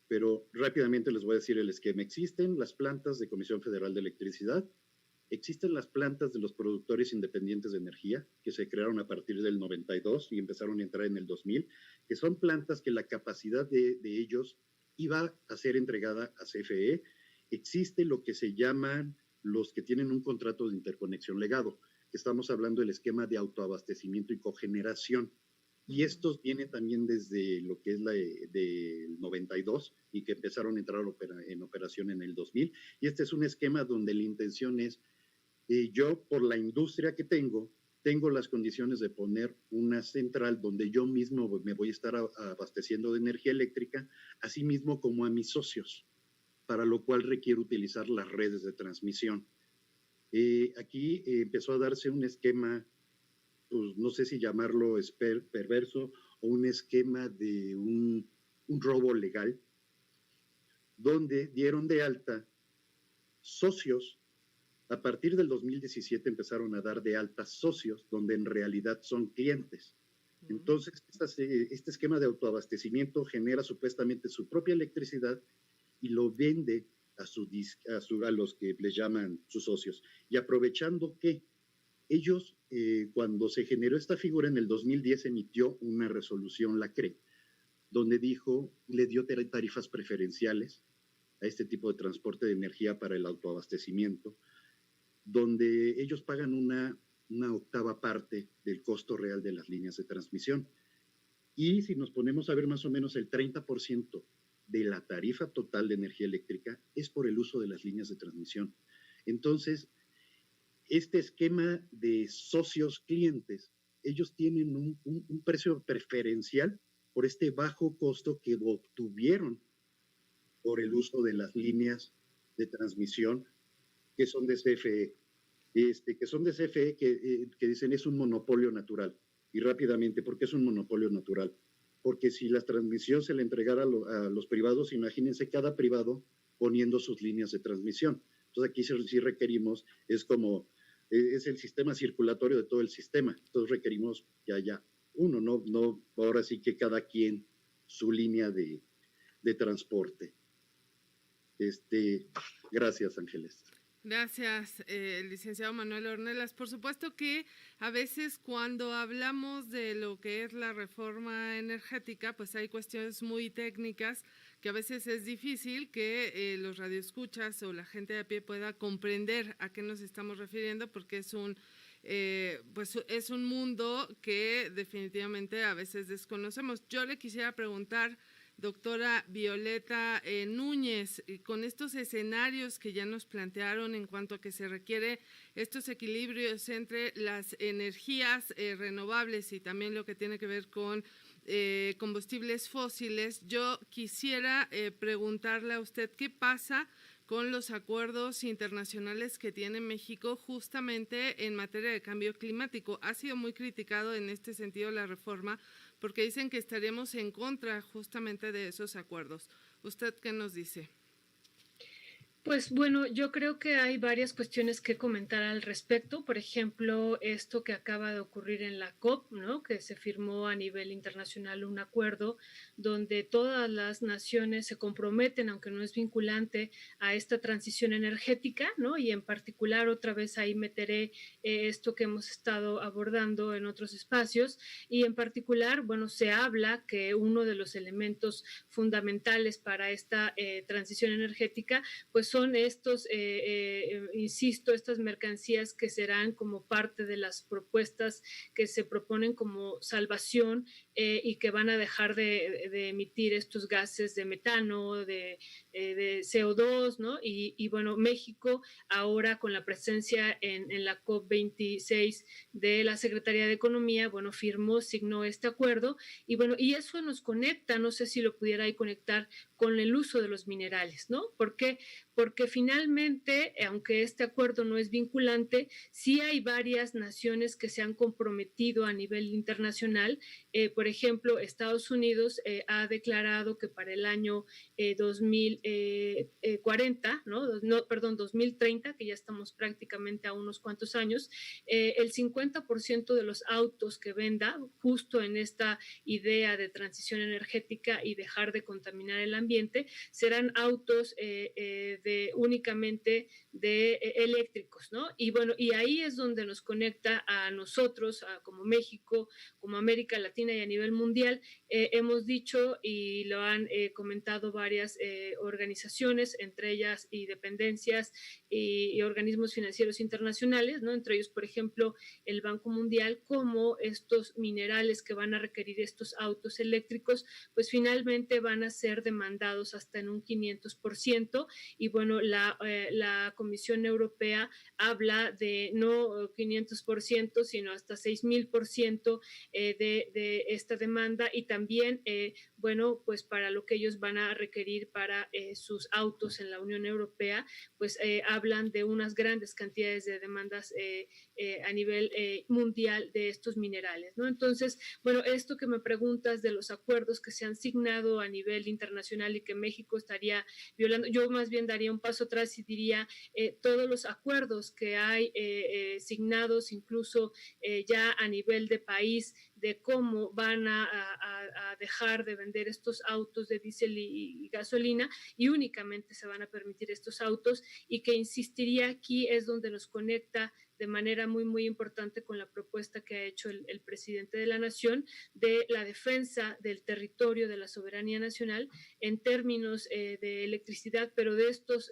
F: pero rápidamente les voy a decir el esquema. Existen las plantas de Comisión Federal de Electricidad, existen las plantas de los productores independientes de energía, que se crearon a partir del 92 y empezaron a entrar en el 2000, que son plantas que la capacidad de ellos iba a ser entregada a CFE. Existe lo que se llaman los que tienen un contrato de interconexión legado, que estamos hablando del esquema de autoabastecimiento y cogeneración. Y estos vienen también desde lo que es la del 92 y que empezaron a entrar en operación en el 2000. Y este es un esquema donde la intención es, yo por la industria que tengo las condiciones de poner una central donde yo mismo me voy a estar abasteciendo de energía eléctrica, así mismo como a mis socios, para lo cual requiero utilizar las redes de transmisión. Aquí empezó a darse un esquema, pues, no sé si llamarlo perverso o un esquema de un robo legal, donde dieron de alta socios. A partir del 2017 empezaron a dar de alta socios, donde en realidad son clientes. Entonces, este esquema de autoabastecimiento genera supuestamente su propia electricidad y lo vende a los que les llaman sus socios. Y aprovechando que ellos, cuando se generó esta figura en el 2010, emitió una resolución, la CRE, donde le dio tarifas preferenciales a este tipo de transporte de energía para el autoabastecimiento, donde ellos pagan una octava parte del costo real de las líneas de transmisión. Y si nos ponemos a ver más o menos el 30% de la tarifa total de energía eléctrica es por el uso de las líneas de transmisión. Entonces, este esquema de socios clientes, ellos tienen un precio preferencial por este bajo costo que obtuvieron por el uso de las líneas de transmisión que son de CFE, que dicen es un monopolio natural. Y rápidamente, ¿por qué es un monopolio natural? Porque si la transmisión se le entregara a los privados, imagínense cada privado poniendo sus líneas de transmisión. Entonces aquí sí requerimos, es el sistema circulatorio de todo el sistema. Entonces requerimos que haya uno, no ahora sí que cada quien su línea de transporte. Gracias, Ángeles.
A: Gracias, licenciado Manuel Ornelas. Por supuesto que a veces cuando hablamos de lo que es la reforma energética, pues hay cuestiones muy técnicas que a veces es difícil que los radioescuchas o la gente de a pie pueda comprender a qué nos estamos refiriendo, porque es un mundo que definitivamente a veces desconocemos. Yo le quisiera preguntar, doctora Violeta Núñez, con estos escenarios que ya nos plantearon en cuanto a que se requiere estos equilibrios entre las energías renovables y también lo que tiene que ver con combustibles fósiles, yo quisiera preguntarle a usted qué pasa con los acuerdos internacionales que tiene México justamente en materia de cambio climático. Ha sido muy criticado en este sentido la reforma porque dicen que estaremos en contra justamente de esos acuerdos. ¿Usted qué nos dice?
E: Pues bueno, yo creo que hay varias cuestiones que comentar al respecto. Por ejemplo, esto que acaba de ocurrir en la COP, ¿no? Que se firmó a nivel internacional un acuerdo donde todas las naciones se comprometen, aunque no es vinculante, a esta transición energética, ¿no? Y en particular, otra vez ahí meteré esto que hemos estado abordando en otros espacios. Y en particular, bueno, se habla que uno de los elementos fundamentales para esta transición energética, pues son estos, insisto, estas mercancías que serán como parte de las propuestas que se proponen como salvación y que van a dejar de emitir estos gases de metano, de de CO2, ¿no? Y bueno, México ahora con la presencia en la COP26 de la Secretaría de Economía, bueno, signó este acuerdo y bueno, y eso nos conecta, no sé si lo pudiera ahí conectar con el uso de los minerales, ¿no? ¿Por qué? Porque finalmente, aunque este acuerdo no es vinculante, sí hay varias naciones que se han comprometido a nivel internacional. Por ejemplo, Estados Unidos ha declarado que para el año 2040, perdón, 2030, que ya estamos prácticamente a unos cuantos años, el 50% de los autos que venda, justo en esta idea de transición energética y dejar de contaminar el ambiente, serán autos únicamente eléctricos, ¿no? Y bueno, y ahí es donde nos conecta a nosotros, como México, como América Latina y a nivel mundial. Hemos dicho y lo han comentado varias organizaciones, entre ellas y dependencias y organismos financieros internacionales, ¿no? Entre ellos, por ejemplo, el Banco Mundial, como estos minerales que van a requerir estos autos eléctricos, pues finalmente van a ser demandados hasta en un 500%. Y bueno, la Comisión Europea habla de no 500%, sino hasta 6,000% de esta demanda, y también, bueno, pues para lo que ellos van a requerir para sus autos en la Unión Europea, pues hablan de unas grandes cantidades de demandas a nivel mundial de estos minerales, ¿no? Entonces, bueno, esto que me preguntas de los acuerdos que se han signado a nivel internacional y que México estaría violando, yo más bien daría un paso atrás y diría todos los acuerdos que hay signados, incluso ya a nivel de país, de cómo van a dejar de vender estos autos de diésel y gasolina, y únicamente se van a permitir estos autos, y que insistiría aquí es donde nos conecta de manera muy, muy importante con la propuesta que ha hecho el presidente de la Nación de la defensa del territorio, de la soberanía nacional en términos de electricidad, pero de estos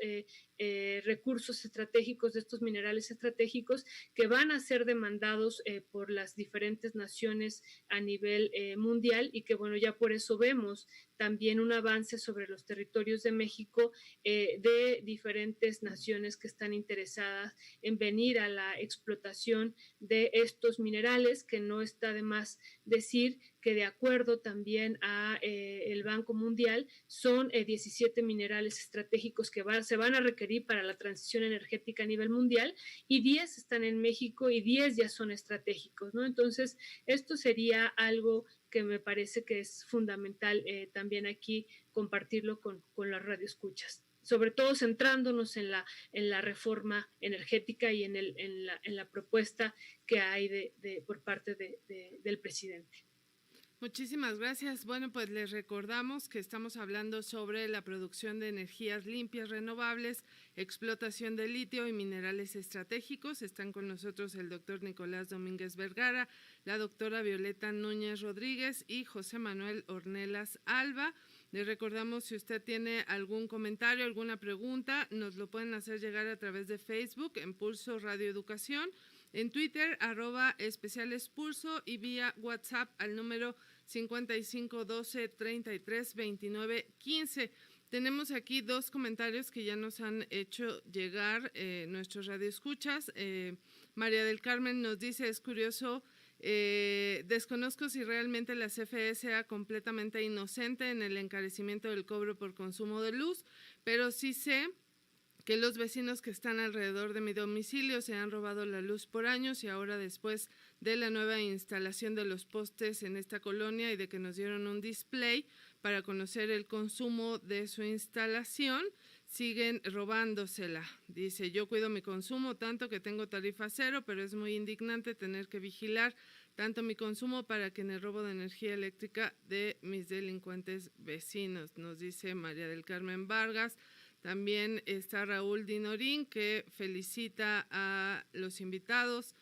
E: recursos estratégicos, de estos minerales estratégicos que van a ser demandados por las diferentes naciones a nivel mundial, y que bueno, ya por eso vemos también un avance sobre los territorios de México de diferentes naciones que están interesadas en venir a la explotación de estos minerales, que no está de más decir que de acuerdo también a el Banco Mundial son 17 minerales estratégicos que se van a requerir para la transición energética a nivel mundial, y 10 están en México y 10 ya son estratégicos, ¿no? Entonces, esto sería algo que me parece que es fundamental también aquí compartirlo con las radioescuchas, sobre todo centrándonos en la reforma energética y en la propuesta que hay por parte del presidente.
A: Muchísimas gracias. Bueno, pues les recordamos que estamos hablando sobre la producción de energías limpias, renovables, explotación de litio y minerales estratégicos. Están con nosotros el doctor Nicolás Domínguez Vergara, la doctora Violeta Núñez Rodríguez y José Manuel Ornelas Alba. Les recordamos, si usted tiene algún comentario, alguna pregunta, nos lo pueden hacer llegar a través de Facebook, en Pulso Radio Educación, en Twitter, @especialespulso, y vía WhatsApp al número 5512-3329-15. Tenemos aquí dos comentarios que ya nos han hecho llegar nuestros radioescuchas. María del Carmen nos dice: es curioso, desconozco si realmente la CFE sea completamente inocente en el encarecimiento del cobro por consumo de luz, pero sí sé que los vecinos que están alrededor de mi domicilio se han robado la luz por años, y ahora, después de la nueva instalación de los postes en esta colonia y de que nos dieron un display para conocer el consumo de su instalación, siguen robándosela. Dice: yo cuido mi consumo tanto que tengo tarifa cero, pero es muy indignante tener que vigilar tanto mi consumo para que en el robo de energía eléctrica de mis delincuentes vecinos, nos dice María del Carmen Vargas. También está Raúl Dinorín, que felicita a los invitados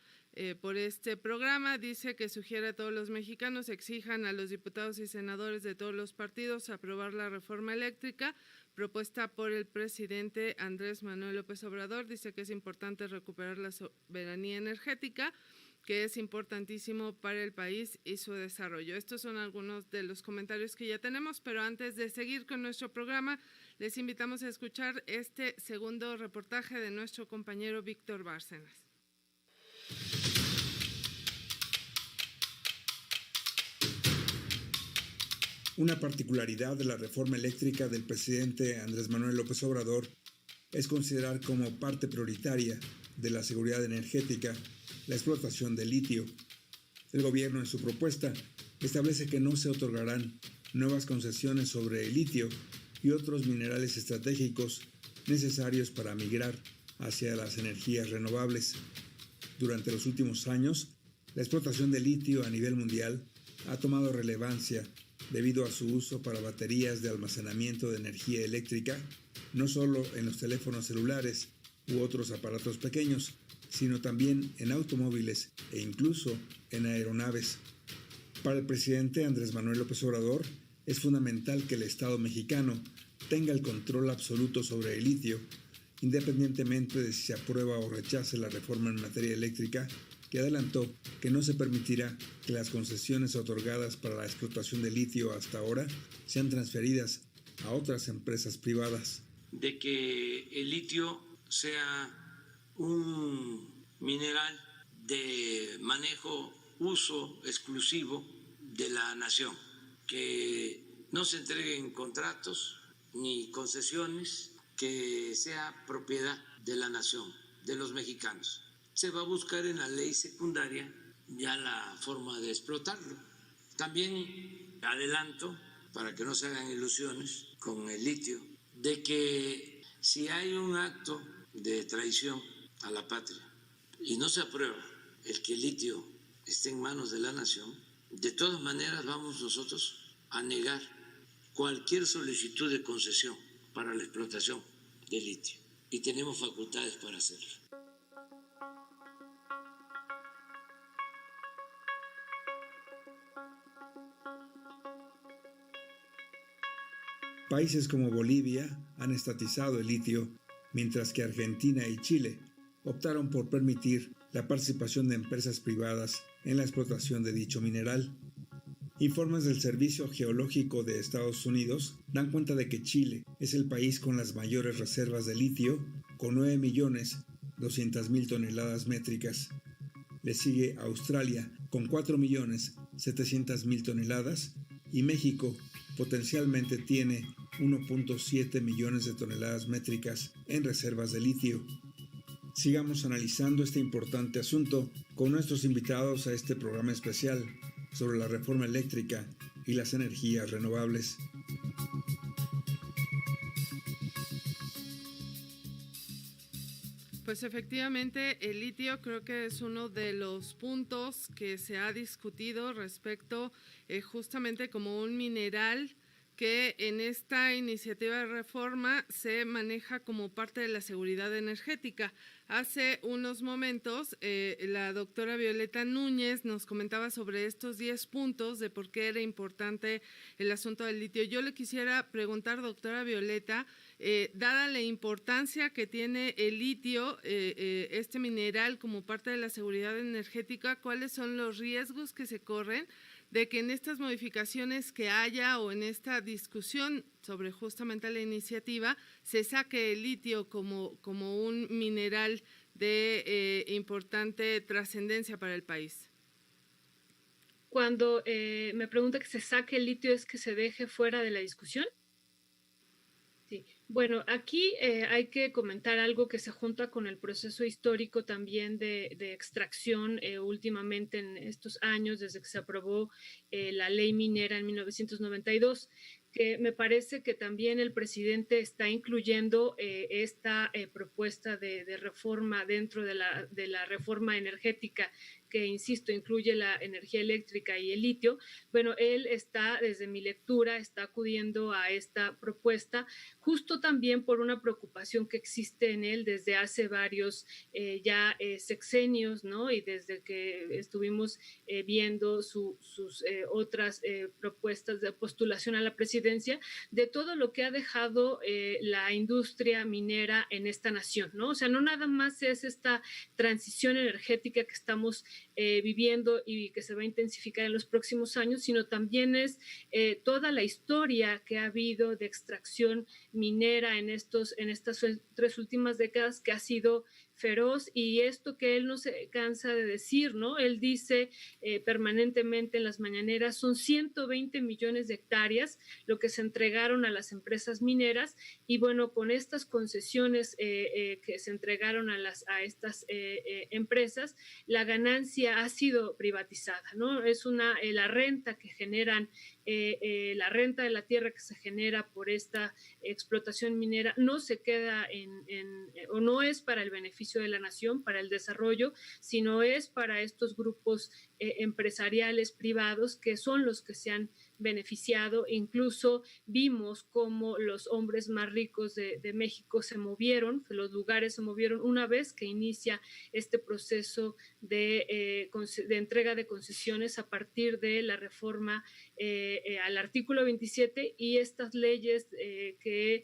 A: por este programa. Dice que sugiere a todos los mexicanos exijan a los diputados y senadores de todos los partidos aprobar la reforma eléctrica propuesta por el presidente Andrés Manuel López Obrador. Dice que es importante recuperar la soberanía energética que es importantísimo para el país y su desarrollo. Estos son algunos de los comentarios que ya tenemos, pero antes de seguir con nuestro programa, les invitamos a escuchar este segundo reportaje de nuestro compañero Víctor Bárcenas.
B: Una particularidad de la reforma eléctrica del presidente Andrés Manuel López Obrador es considerar como parte prioritaria de la seguridad energética la explotación de litio. El gobierno en su propuesta establece que no se otorgarán nuevas concesiones sobre el litio y otros minerales estratégicos necesarios para migrar hacia las energías renovables. Durante los últimos años, la explotación de litio a nivel mundial ha tomado relevancia debido a su uso para baterías de almacenamiento de energía eléctrica, no solo en los teléfonos celulares u otros aparatos pequeños, sino también en automóviles e incluso en aeronaves. Para el presidente Andrés Manuel López Obrador, es fundamental que el Estado mexicano tenga el control absoluto sobre el litio, independientemente de si se aprueba o rechace la reforma en materia eléctrica, que adelantó que no se permitirá que las concesiones otorgadas para la explotación de litio hasta ahora sean transferidas a otras empresas privadas.
G: De que el litio sea un mineral de manejo, uso exclusivo de la nación, que no se entreguen contratos ni concesiones, que sea propiedad de la nación, de los mexicanos. Se va a buscar en la ley secundaria ya la forma de explotarlo. También adelanto, para que no se hagan ilusiones con el litio, de que si hay un acto de traición a la patria y no se aprueba el que el litio esté en manos de la nación, de todas maneras vamos nosotros a negar cualquier solicitud de concesión para la explotación de litio y tenemos facultades para hacerlo.
B: Países como Bolivia han estatizado el litio, mientras que Argentina y Chile optaron por permitir la participación de empresas privadas en la explotación de dicho mineral. Informes del Servicio Geológico de Estados Unidos dan cuenta de que Chile es el país con las mayores reservas de litio, con 9.200.000 toneladas métricas. Le sigue Australia con 4.700.000 toneladas y México potencialmente tiene 1.7 millones de toneladas métricas en reservas de litio. Sigamos analizando este importante asunto con nuestros invitados a este programa especial sobre la reforma eléctrica y las energías renovables.
A: Pues efectivamente el litio creo que es uno de los puntos que se ha discutido respecto justamente como un mineral que en esta iniciativa de reforma se maneja como parte de la seguridad energética. Hace unos momentos la doctora Violeta Núñez nos comentaba sobre estos 10 puntos de por qué era importante el asunto del litio. Yo le quisiera preguntar, doctora Violeta, dada la importancia que tiene el litio, este mineral como parte de la seguridad energética, ¿cuáles son los riesgos que se corren de que en estas modificaciones que haya o en esta discusión sobre justamente la iniciativa se saque el litio como un mineral de importante trascendencia para el país?
E: Cuando me pregunta que se saque el litio, ¿es que se deje fuera de la discusión? Sí. Bueno, aquí hay que comentar algo que se junta con el proceso histórico también de extracción últimamente en estos años, desde que se aprobó la ley minera en 1992, que me parece que también el presidente está incluyendo esta propuesta de reforma dentro de la reforma energética, que, insisto, incluye la energía eléctrica y el litio. Bueno, él está, desde mi lectura, está acudiendo a esta propuesta, justo también por una preocupación que existe en él desde hace varios sexenios, ¿no? Y desde que estuvimos viendo sus otras propuestas de postulación a la presidencia, de todo lo que ha dejado la industria minera en esta nación, ¿no? O sea, no nada más es esta transición energética que estamos viviendo y que se va a intensificar en los próximos años, sino también es toda la historia que ha habido de extracción minera en estas 3 últimas décadas, que ha sido feroz, y esto que él no se cansa de decir, ¿no? Él dice permanentemente en las mañaneras, son 120 millones de hectáreas lo que se entregaron a las empresas mineras, y bueno, con estas concesiones que se entregaron a estas empresas, la ganancia ha sido privatizada, ¿no? Es la renta que generan, la renta de la tierra que se genera por esta explotación minera no se queda o no es para el beneficio de la nación, para el desarrollo, sino es para estos grupos empresariales privados que son los que se han beneficiado. Incluso vimos cómo los hombres más ricos de México se movieron, que los lugares se movieron una vez que inicia este proceso de entrega de concesiones a partir de la reforma al artículo 27 y estas leyes que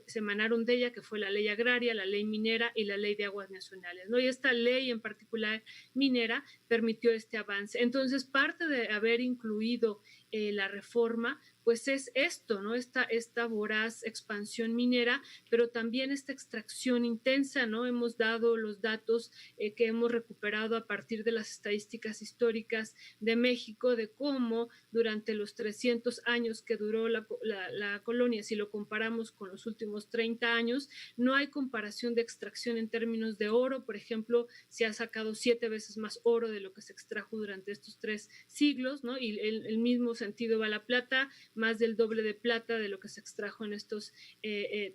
E: se emanaron de ella, que fue la ley agraria, la ley minera y la ley de aguas nacionales, ¿no? Y esta ley en particular minera permitió este avance. Entonces, parte de haber incluido la reforma, pues es esto, ¿no? Esta voraz expansión minera, pero también esta extracción intensa, ¿no? Hemos dado los datos que hemos recuperado a partir de las estadísticas históricas de México, de cómo durante los 300 años que duró la colonia, si lo comparamos con los últimos 30 años, no hay comparación de extracción en términos de oro. Por ejemplo, se ha sacado 7 veces más oro de lo que se extrajo durante estos 3 siglos, ¿no? Y el mismo sentido va la plata, más del doble de plata de lo que se extrajo en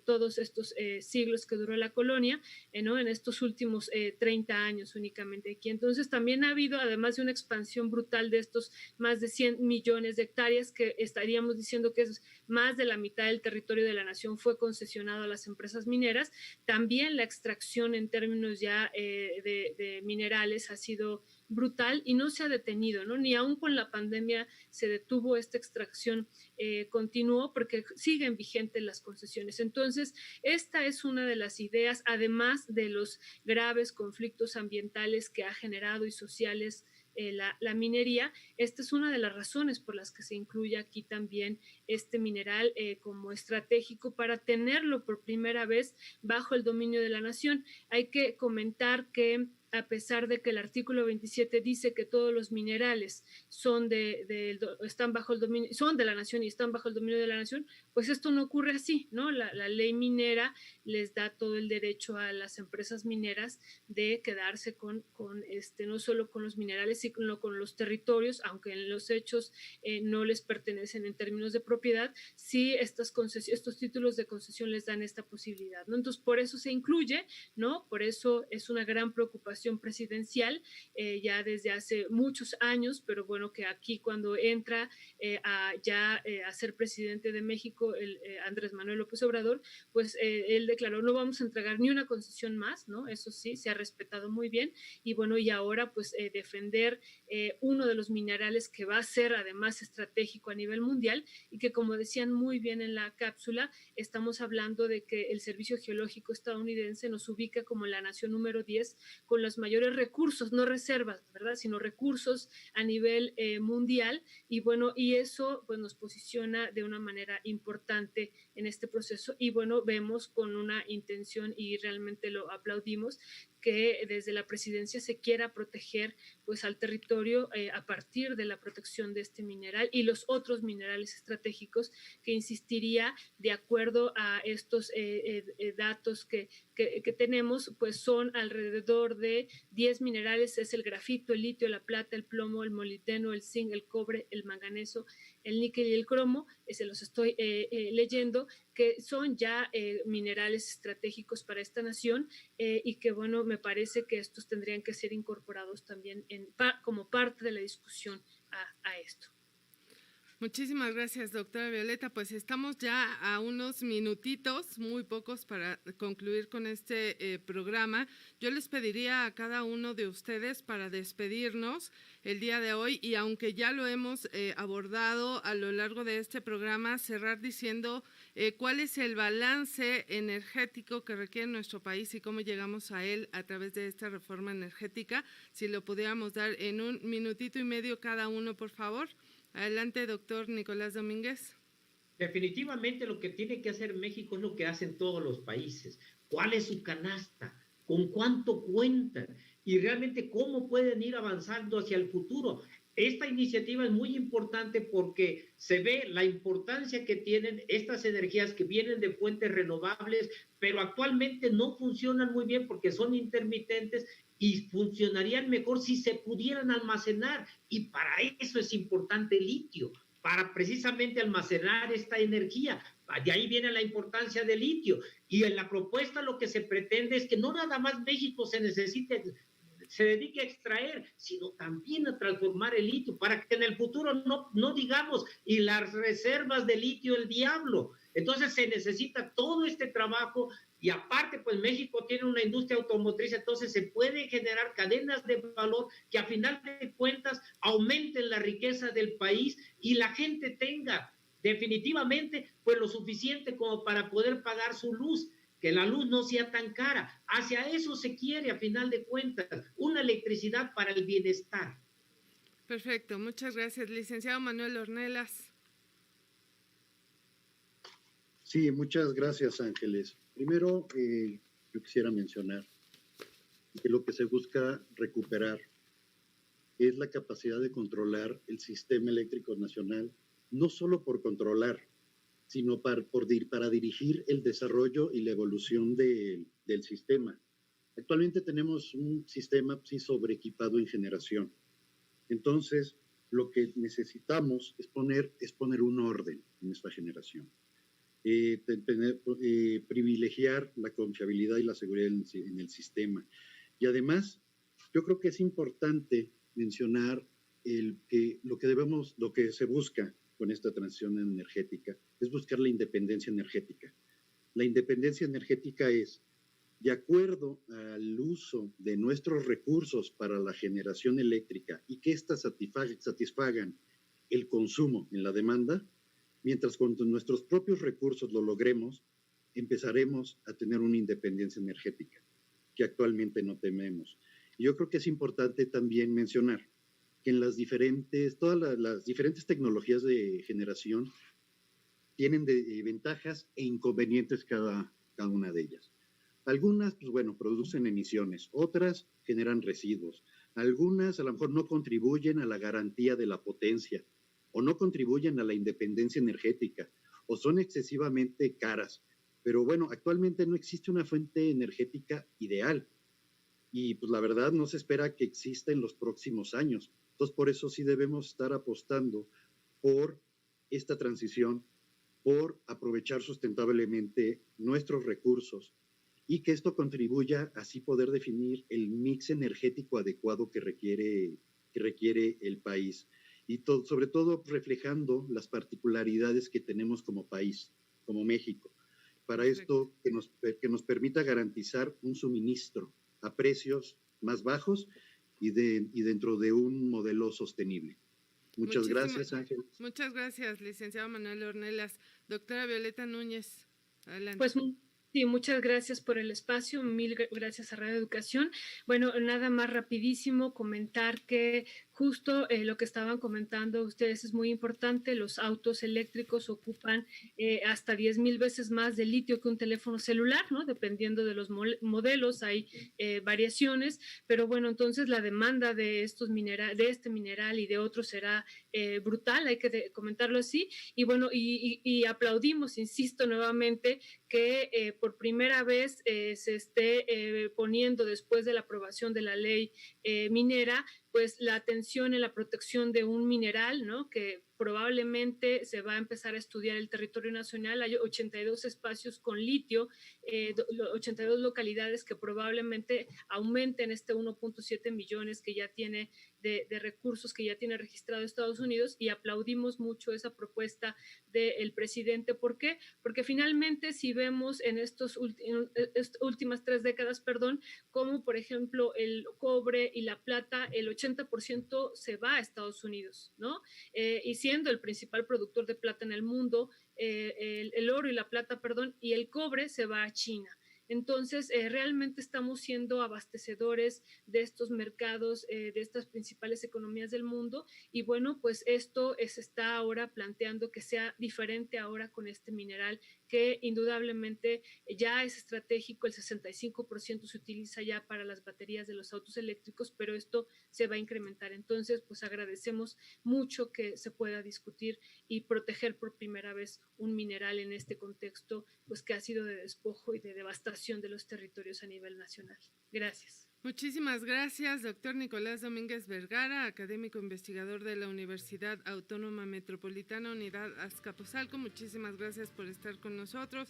E: todos estos siglos que duró la colonia, ¿no? En estos últimos 30 años únicamente aquí. Entonces también ha habido, además de una expansión brutal de estos más de 100 millones de hectáreas, que estaríamos diciendo que es más de la mitad del territorio de la nación fue concesionado a las empresas mineras, también la extracción en términos ya de minerales ha sido brutal y no se ha detenido, ¿no? Ni aún con la pandemia se detuvo esta extracción, continuó porque siguen vigentes las concesiones. Entonces, esta es una de las ideas, además de los graves conflictos ambientales que ha generado y sociales la minería. Esta es una de las razones por las que se incluye aquí también este mineral como estratégico para tenerlo por primera vez bajo el dominio de la nación. Hay que comentar que a pesar de que el artículo 27 dice que todos los minerales son están bajo el dominio, son de la nación y están bajo el dominio de la nación, pues esto no ocurre así, ¿no? La ley minera les da todo el derecho a las empresas mineras de quedarse con no solo con los minerales, sino con los territorios, aunque en los hechos no les pertenecen en términos de propiedad, sí estos títulos de concesión les dan esta posibilidad, ¿no? Entonces, por eso se incluye, ¿no? Por eso es una gran preocupación presidencial ya desde hace muchos años, pero bueno, que aquí cuando entra a ser presidente de México Andrés Manuel López Obrador, pues él declaró no vamos a entregar ni una concesión más, ¿no? Eso sí, se ha respetado muy bien y bueno, y ahora pues defender uno de los minerales que va a ser además estratégico a nivel mundial y que como decían muy bien en la cápsula, estamos hablando de que el Servicio Geológico estadounidense nos ubica como la nación número 10 con los mayores recursos, no reservas, ¿verdad? Sino recursos a nivel mundial y bueno, y eso pues nos posiciona de una manera importante en este proceso y bueno, vemos con una intención y realmente lo aplaudimos que desde la presidencia se quiera proteger pues al territorio a partir de la protección de este mineral y los otros minerales estratégicos que insistiría de acuerdo a estos datos que tenemos, pues son alrededor de 10 minerales, es el grafito, el litio, la plata, el plomo, el molibdeno, el zinc, el cobre, el manganeso, el níquel y el cromo, se los estoy leyendo, que son ya minerales estratégicos para esta nación y que bueno, me parece que estos tendrían que ser incorporados también como parte de la discusión a esto.
A: Muchísimas gracias, doctora Violeta. Pues estamos ya a unos minutitos, muy pocos, para concluir con este programa. Yo les pediría a cada uno de ustedes para despedirnos el día de hoy, y aunque ya lo hemos abordado a lo largo de este programa, cerrar diciendo cuál es el balance energético que requiere nuestro país y cómo llegamos a él a través de esta reforma energética. Si lo pudiéramos dar en un minutito y medio cada uno, por favor. Adelante, doctor Nicolás Domínguez.
D: Definitivamente lo que tiene que hacer México es lo que hacen todos los países. ¿Cuál es su canasta? ¿Con cuánto cuentan? Y realmente cómo pueden ir avanzando hacia el futuro. Esta iniciativa es muy importante porque se ve la importancia que tienen estas energías que vienen de fuentes renovables, pero actualmente no funcionan muy bien porque son intermitentes y funcionarían mejor si se pudieran almacenar. Y para eso es importante el litio, para precisamente almacenar esta energía. De ahí viene la importancia del litio. Y en la propuesta lo que se pretende es que no nada más México se dedique a extraer, sino también a transformar el litio, para que en el futuro no digamos, y las reservas de litio el diablo. Entonces se necesita todo este trabajo, y aparte pues México tiene una industria automotriz, entonces se pueden generar cadenas de valor que a final de cuentas aumenten la riqueza del país y la gente tenga definitivamente pues lo suficiente como para poder pagar su luz, que la luz no sea tan cara. Hacia eso se quiere, a final de cuentas, una electricidad para el bienestar.
A: Perfecto, muchas gracias. Licenciado Manuel Ornelas.
F: Sí, muchas gracias, Ángeles. Primero, yo quisiera mencionar que lo que se busca recuperar es la capacidad de controlar el sistema eléctrico nacional, no solo por controlar, sino para dirigir el desarrollo y la evolución del sistema. Actualmente tenemos un sistema sobreequipado en generación. Entonces, lo que necesitamos es poner un orden en esta generación. Privilegiar la confiabilidad y la seguridad en el sistema. Y además, yo creo que es importante mencionar lo que se busca con esta transición energética es buscar la independencia energética. La independencia energética es, de acuerdo al uso de nuestros recursos para la generación eléctrica y que éstas satisfagan el consumo en la demanda, mientras con nuestros propios recursos lo logremos, empezaremos a tener una independencia energética que actualmente no tenemos. Y yo creo que es importante también mencionar que en todas las diferentes tecnologías de generación tienen ventajas e inconvenientes cada una de ellas. Algunas, pues bueno, producen emisiones, otras generan residuos, algunas a lo mejor no contribuyen a la garantía de la potencia, o no contribuyen a la independencia energética, o son excesivamente caras. Pero bueno, actualmente no existe una fuente energética ideal, y pues la verdad no se espera que exista en los próximos años. Entonces, por eso sí debemos estar apostando por esta transición, por aprovechar sustentablemente nuestros recursos y que esto contribuya a así poder definir el mix energético adecuado que requiere el país. Y sobre todo reflejando las particularidades que tenemos como país, como México. Para esto, que nos permita garantizar un suministro a precios más bajos y dentro de un modelo sostenible. Muchas gracias, Ángel.
A: Muchas gracias, licenciado Manuel Ornelas. Doctora Violeta Núñez, adelante.
E: Pues sí, muchas gracias por el espacio, mil gracias a Radio Educación. Bueno, nada más rapidísimo comentar que justo lo que estaban comentando ustedes es muy importante. Los autos eléctricos ocupan hasta 10,000 veces más de litio que un teléfono celular, ¿no? Dependiendo de los modelos, hay variaciones, pero bueno, entonces la demanda de este mineral y de otros será brutal, hay que comentarlo así. Y bueno, y aplaudimos, insisto nuevamente, que por primera vez se esté poniendo después de la aprobación de la ley minera, pues la atención en la protección de un mineral, ¿no? Que probablemente se va a empezar a estudiar el territorio nacional. Hay 82 espacios con litio, 82 localidades que probablemente aumenten este 1.7 millones que ya tiene de recursos que ya tiene registrado Estados Unidos, y aplaudimos mucho esa propuesta del presidente. ¿Por qué? Porque finalmente si vemos en estas últimas 3 décadas, como por ejemplo el cobre y la plata, el 80% se va a Estados Unidos, ¿no? Y siendo el principal productor de plata en el mundo, el oro y la plata, y el cobre se va a China. Entonces, realmente estamos siendo abastecedores de estos mercados, de estas principales economías del mundo, y bueno, pues esto se está ahora planteando que sea diferente ahora con este mineral que indudablemente ya es estratégico. El 65% se utiliza ya para las baterías de los autos eléctricos, pero esto se va a incrementar. Entonces, pues agradecemos mucho que se pueda discutir y proteger por primera vez un mineral en este contexto, pues que ha sido de despojo y de devastación de los territorios a nivel nacional. Gracias.
A: Muchísimas gracias, doctor Nicolás Domínguez Vergara, académico investigador de la Universidad Autónoma Metropolitana, Unidad Azcapotzalco. Muchísimas gracias por estar con nosotros.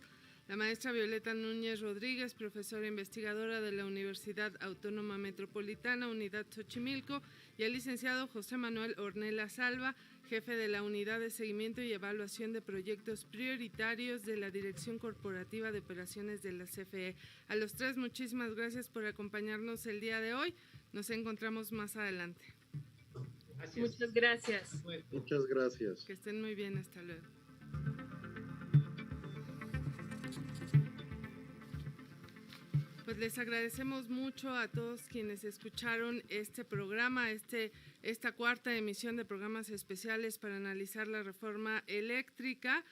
A: La maestra Violeta Núñez Rodríguez, profesora investigadora de la Universidad Autónoma Metropolitana, Unidad Xochimilco, y el licenciado José Manuel Ornelas Alba, jefe de la Unidad de Seguimiento y Evaluación de Proyectos Prioritarios de la Dirección Corporativa de Operaciones de la CFE. A los tres, muchísimas gracias por acompañarnos el día de hoy. Nos encontramos más adelante.
D: Gracias.
E: Muchas gracias.
F: Muchas gracias.
A: Que estén muy bien, hasta luego. Pues les agradecemos mucho a todos quienes escucharon este programa, esta cuarta emisión de programas especiales para analizar la reforma eléctrica.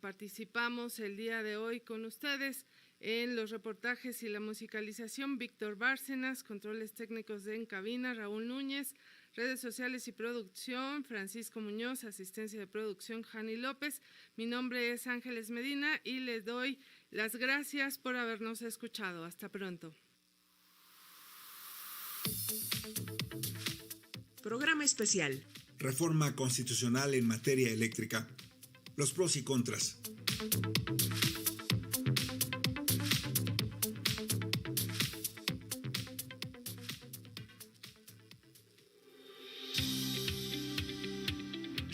A: Participamos el día de hoy con ustedes en los reportajes y la musicalización: Víctor Bárcenas, controles técnicos en cabina, Raúl Núñez, redes sociales y producción, Francisco Muñoz, asistencia de producción, Jani López. Mi nombre es Ángeles Medina y les doy las gracias por habernos escuchado. Hasta pronto.
H: Programa especial.
B: Reforma constitucional en materia eléctrica. Los pros y contras.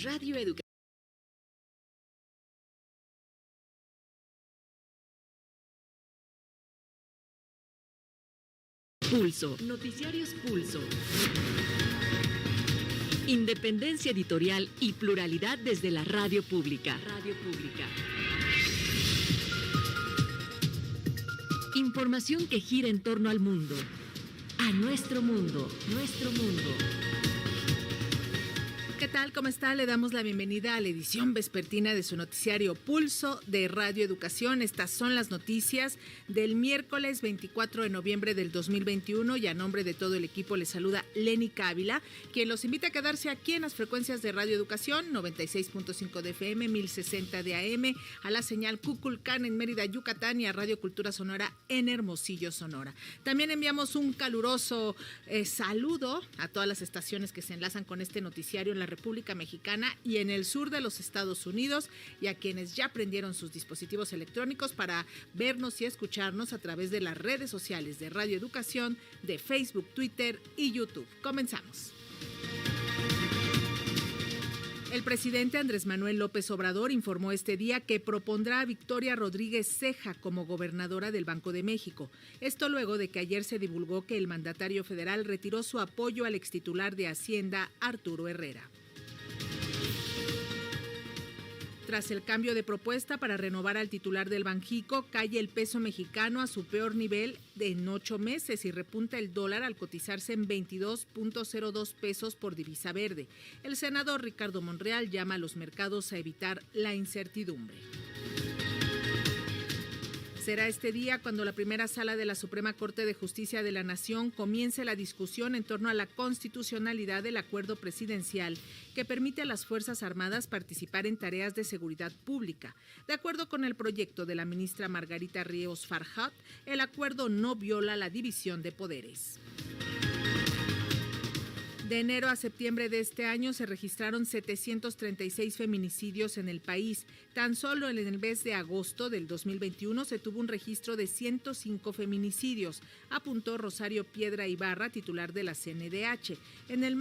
H: Radio Educación. Pulso. Noticiarios Pulso. Independencia editorial y pluralidad desde la radio pública. Radio pública. Información que gira en torno al mundo. A nuestro mundo. Nuestro mundo.
I: ¿Qué tal? ¿Cómo está? Le damos la bienvenida a la edición vespertina de su noticiario Pulso de Radio Educación. Estas son las noticias del miércoles 24 de noviembre del 2021 y a nombre de todo el equipo les saluda Lénica Ávila, quien los invita a quedarse aquí en las frecuencias de Radio Educación, 96.5 de FM, 1060 de AM, a la señal Cuculcán en Mérida, Yucatán, y a Radio Cultura Sonora en Hermosillo, Sonora. También enviamos un caluroso saludo a todas las estaciones que se enlazan con este noticiario en la República Mexicana y en el sur de los Estados Unidos, y a quienes ya prendieron sus dispositivos electrónicos para vernos y escucharnos a través de las redes sociales de Radio Educación, de Facebook, Twitter y YouTube. Comenzamos. El presidente Andrés Manuel López Obrador informó este día que propondrá a Victoria Rodríguez Ceja como gobernadora del Banco de México. Esto luego de que ayer se divulgó que el mandatario federal retiró su apoyo al extitular de Hacienda, Arturo Herrera. Tras el cambio de propuesta para renovar al titular del Banjico, cae el peso mexicano a su peor nivel en 8 meses y repunta el dólar al cotizarse en 22.02 pesos por divisa verde. El senador Ricardo Monreal llama a los mercados a evitar la incertidumbre. Será este día cuando la primera sala de la Suprema Corte de Justicia de la Nación comience la discusión en torno a la constitucionalidad del acuerdo presidencial que permite a las Fuerzas Armadas participar en tareas de seguridad pública. De acuerdo con el proyecto de la ministra Margarita Ríos Farjat, el acuerdo no viola la división de poderes. De enero a septiembre de este año se registraron 736 feminicidios en el país. Tan solo en el mes de agosto del 2021 se tuvo un registro de 105 feminicidios, apuntó Rosario Piedra Ibarra, titular de la CNDH. En el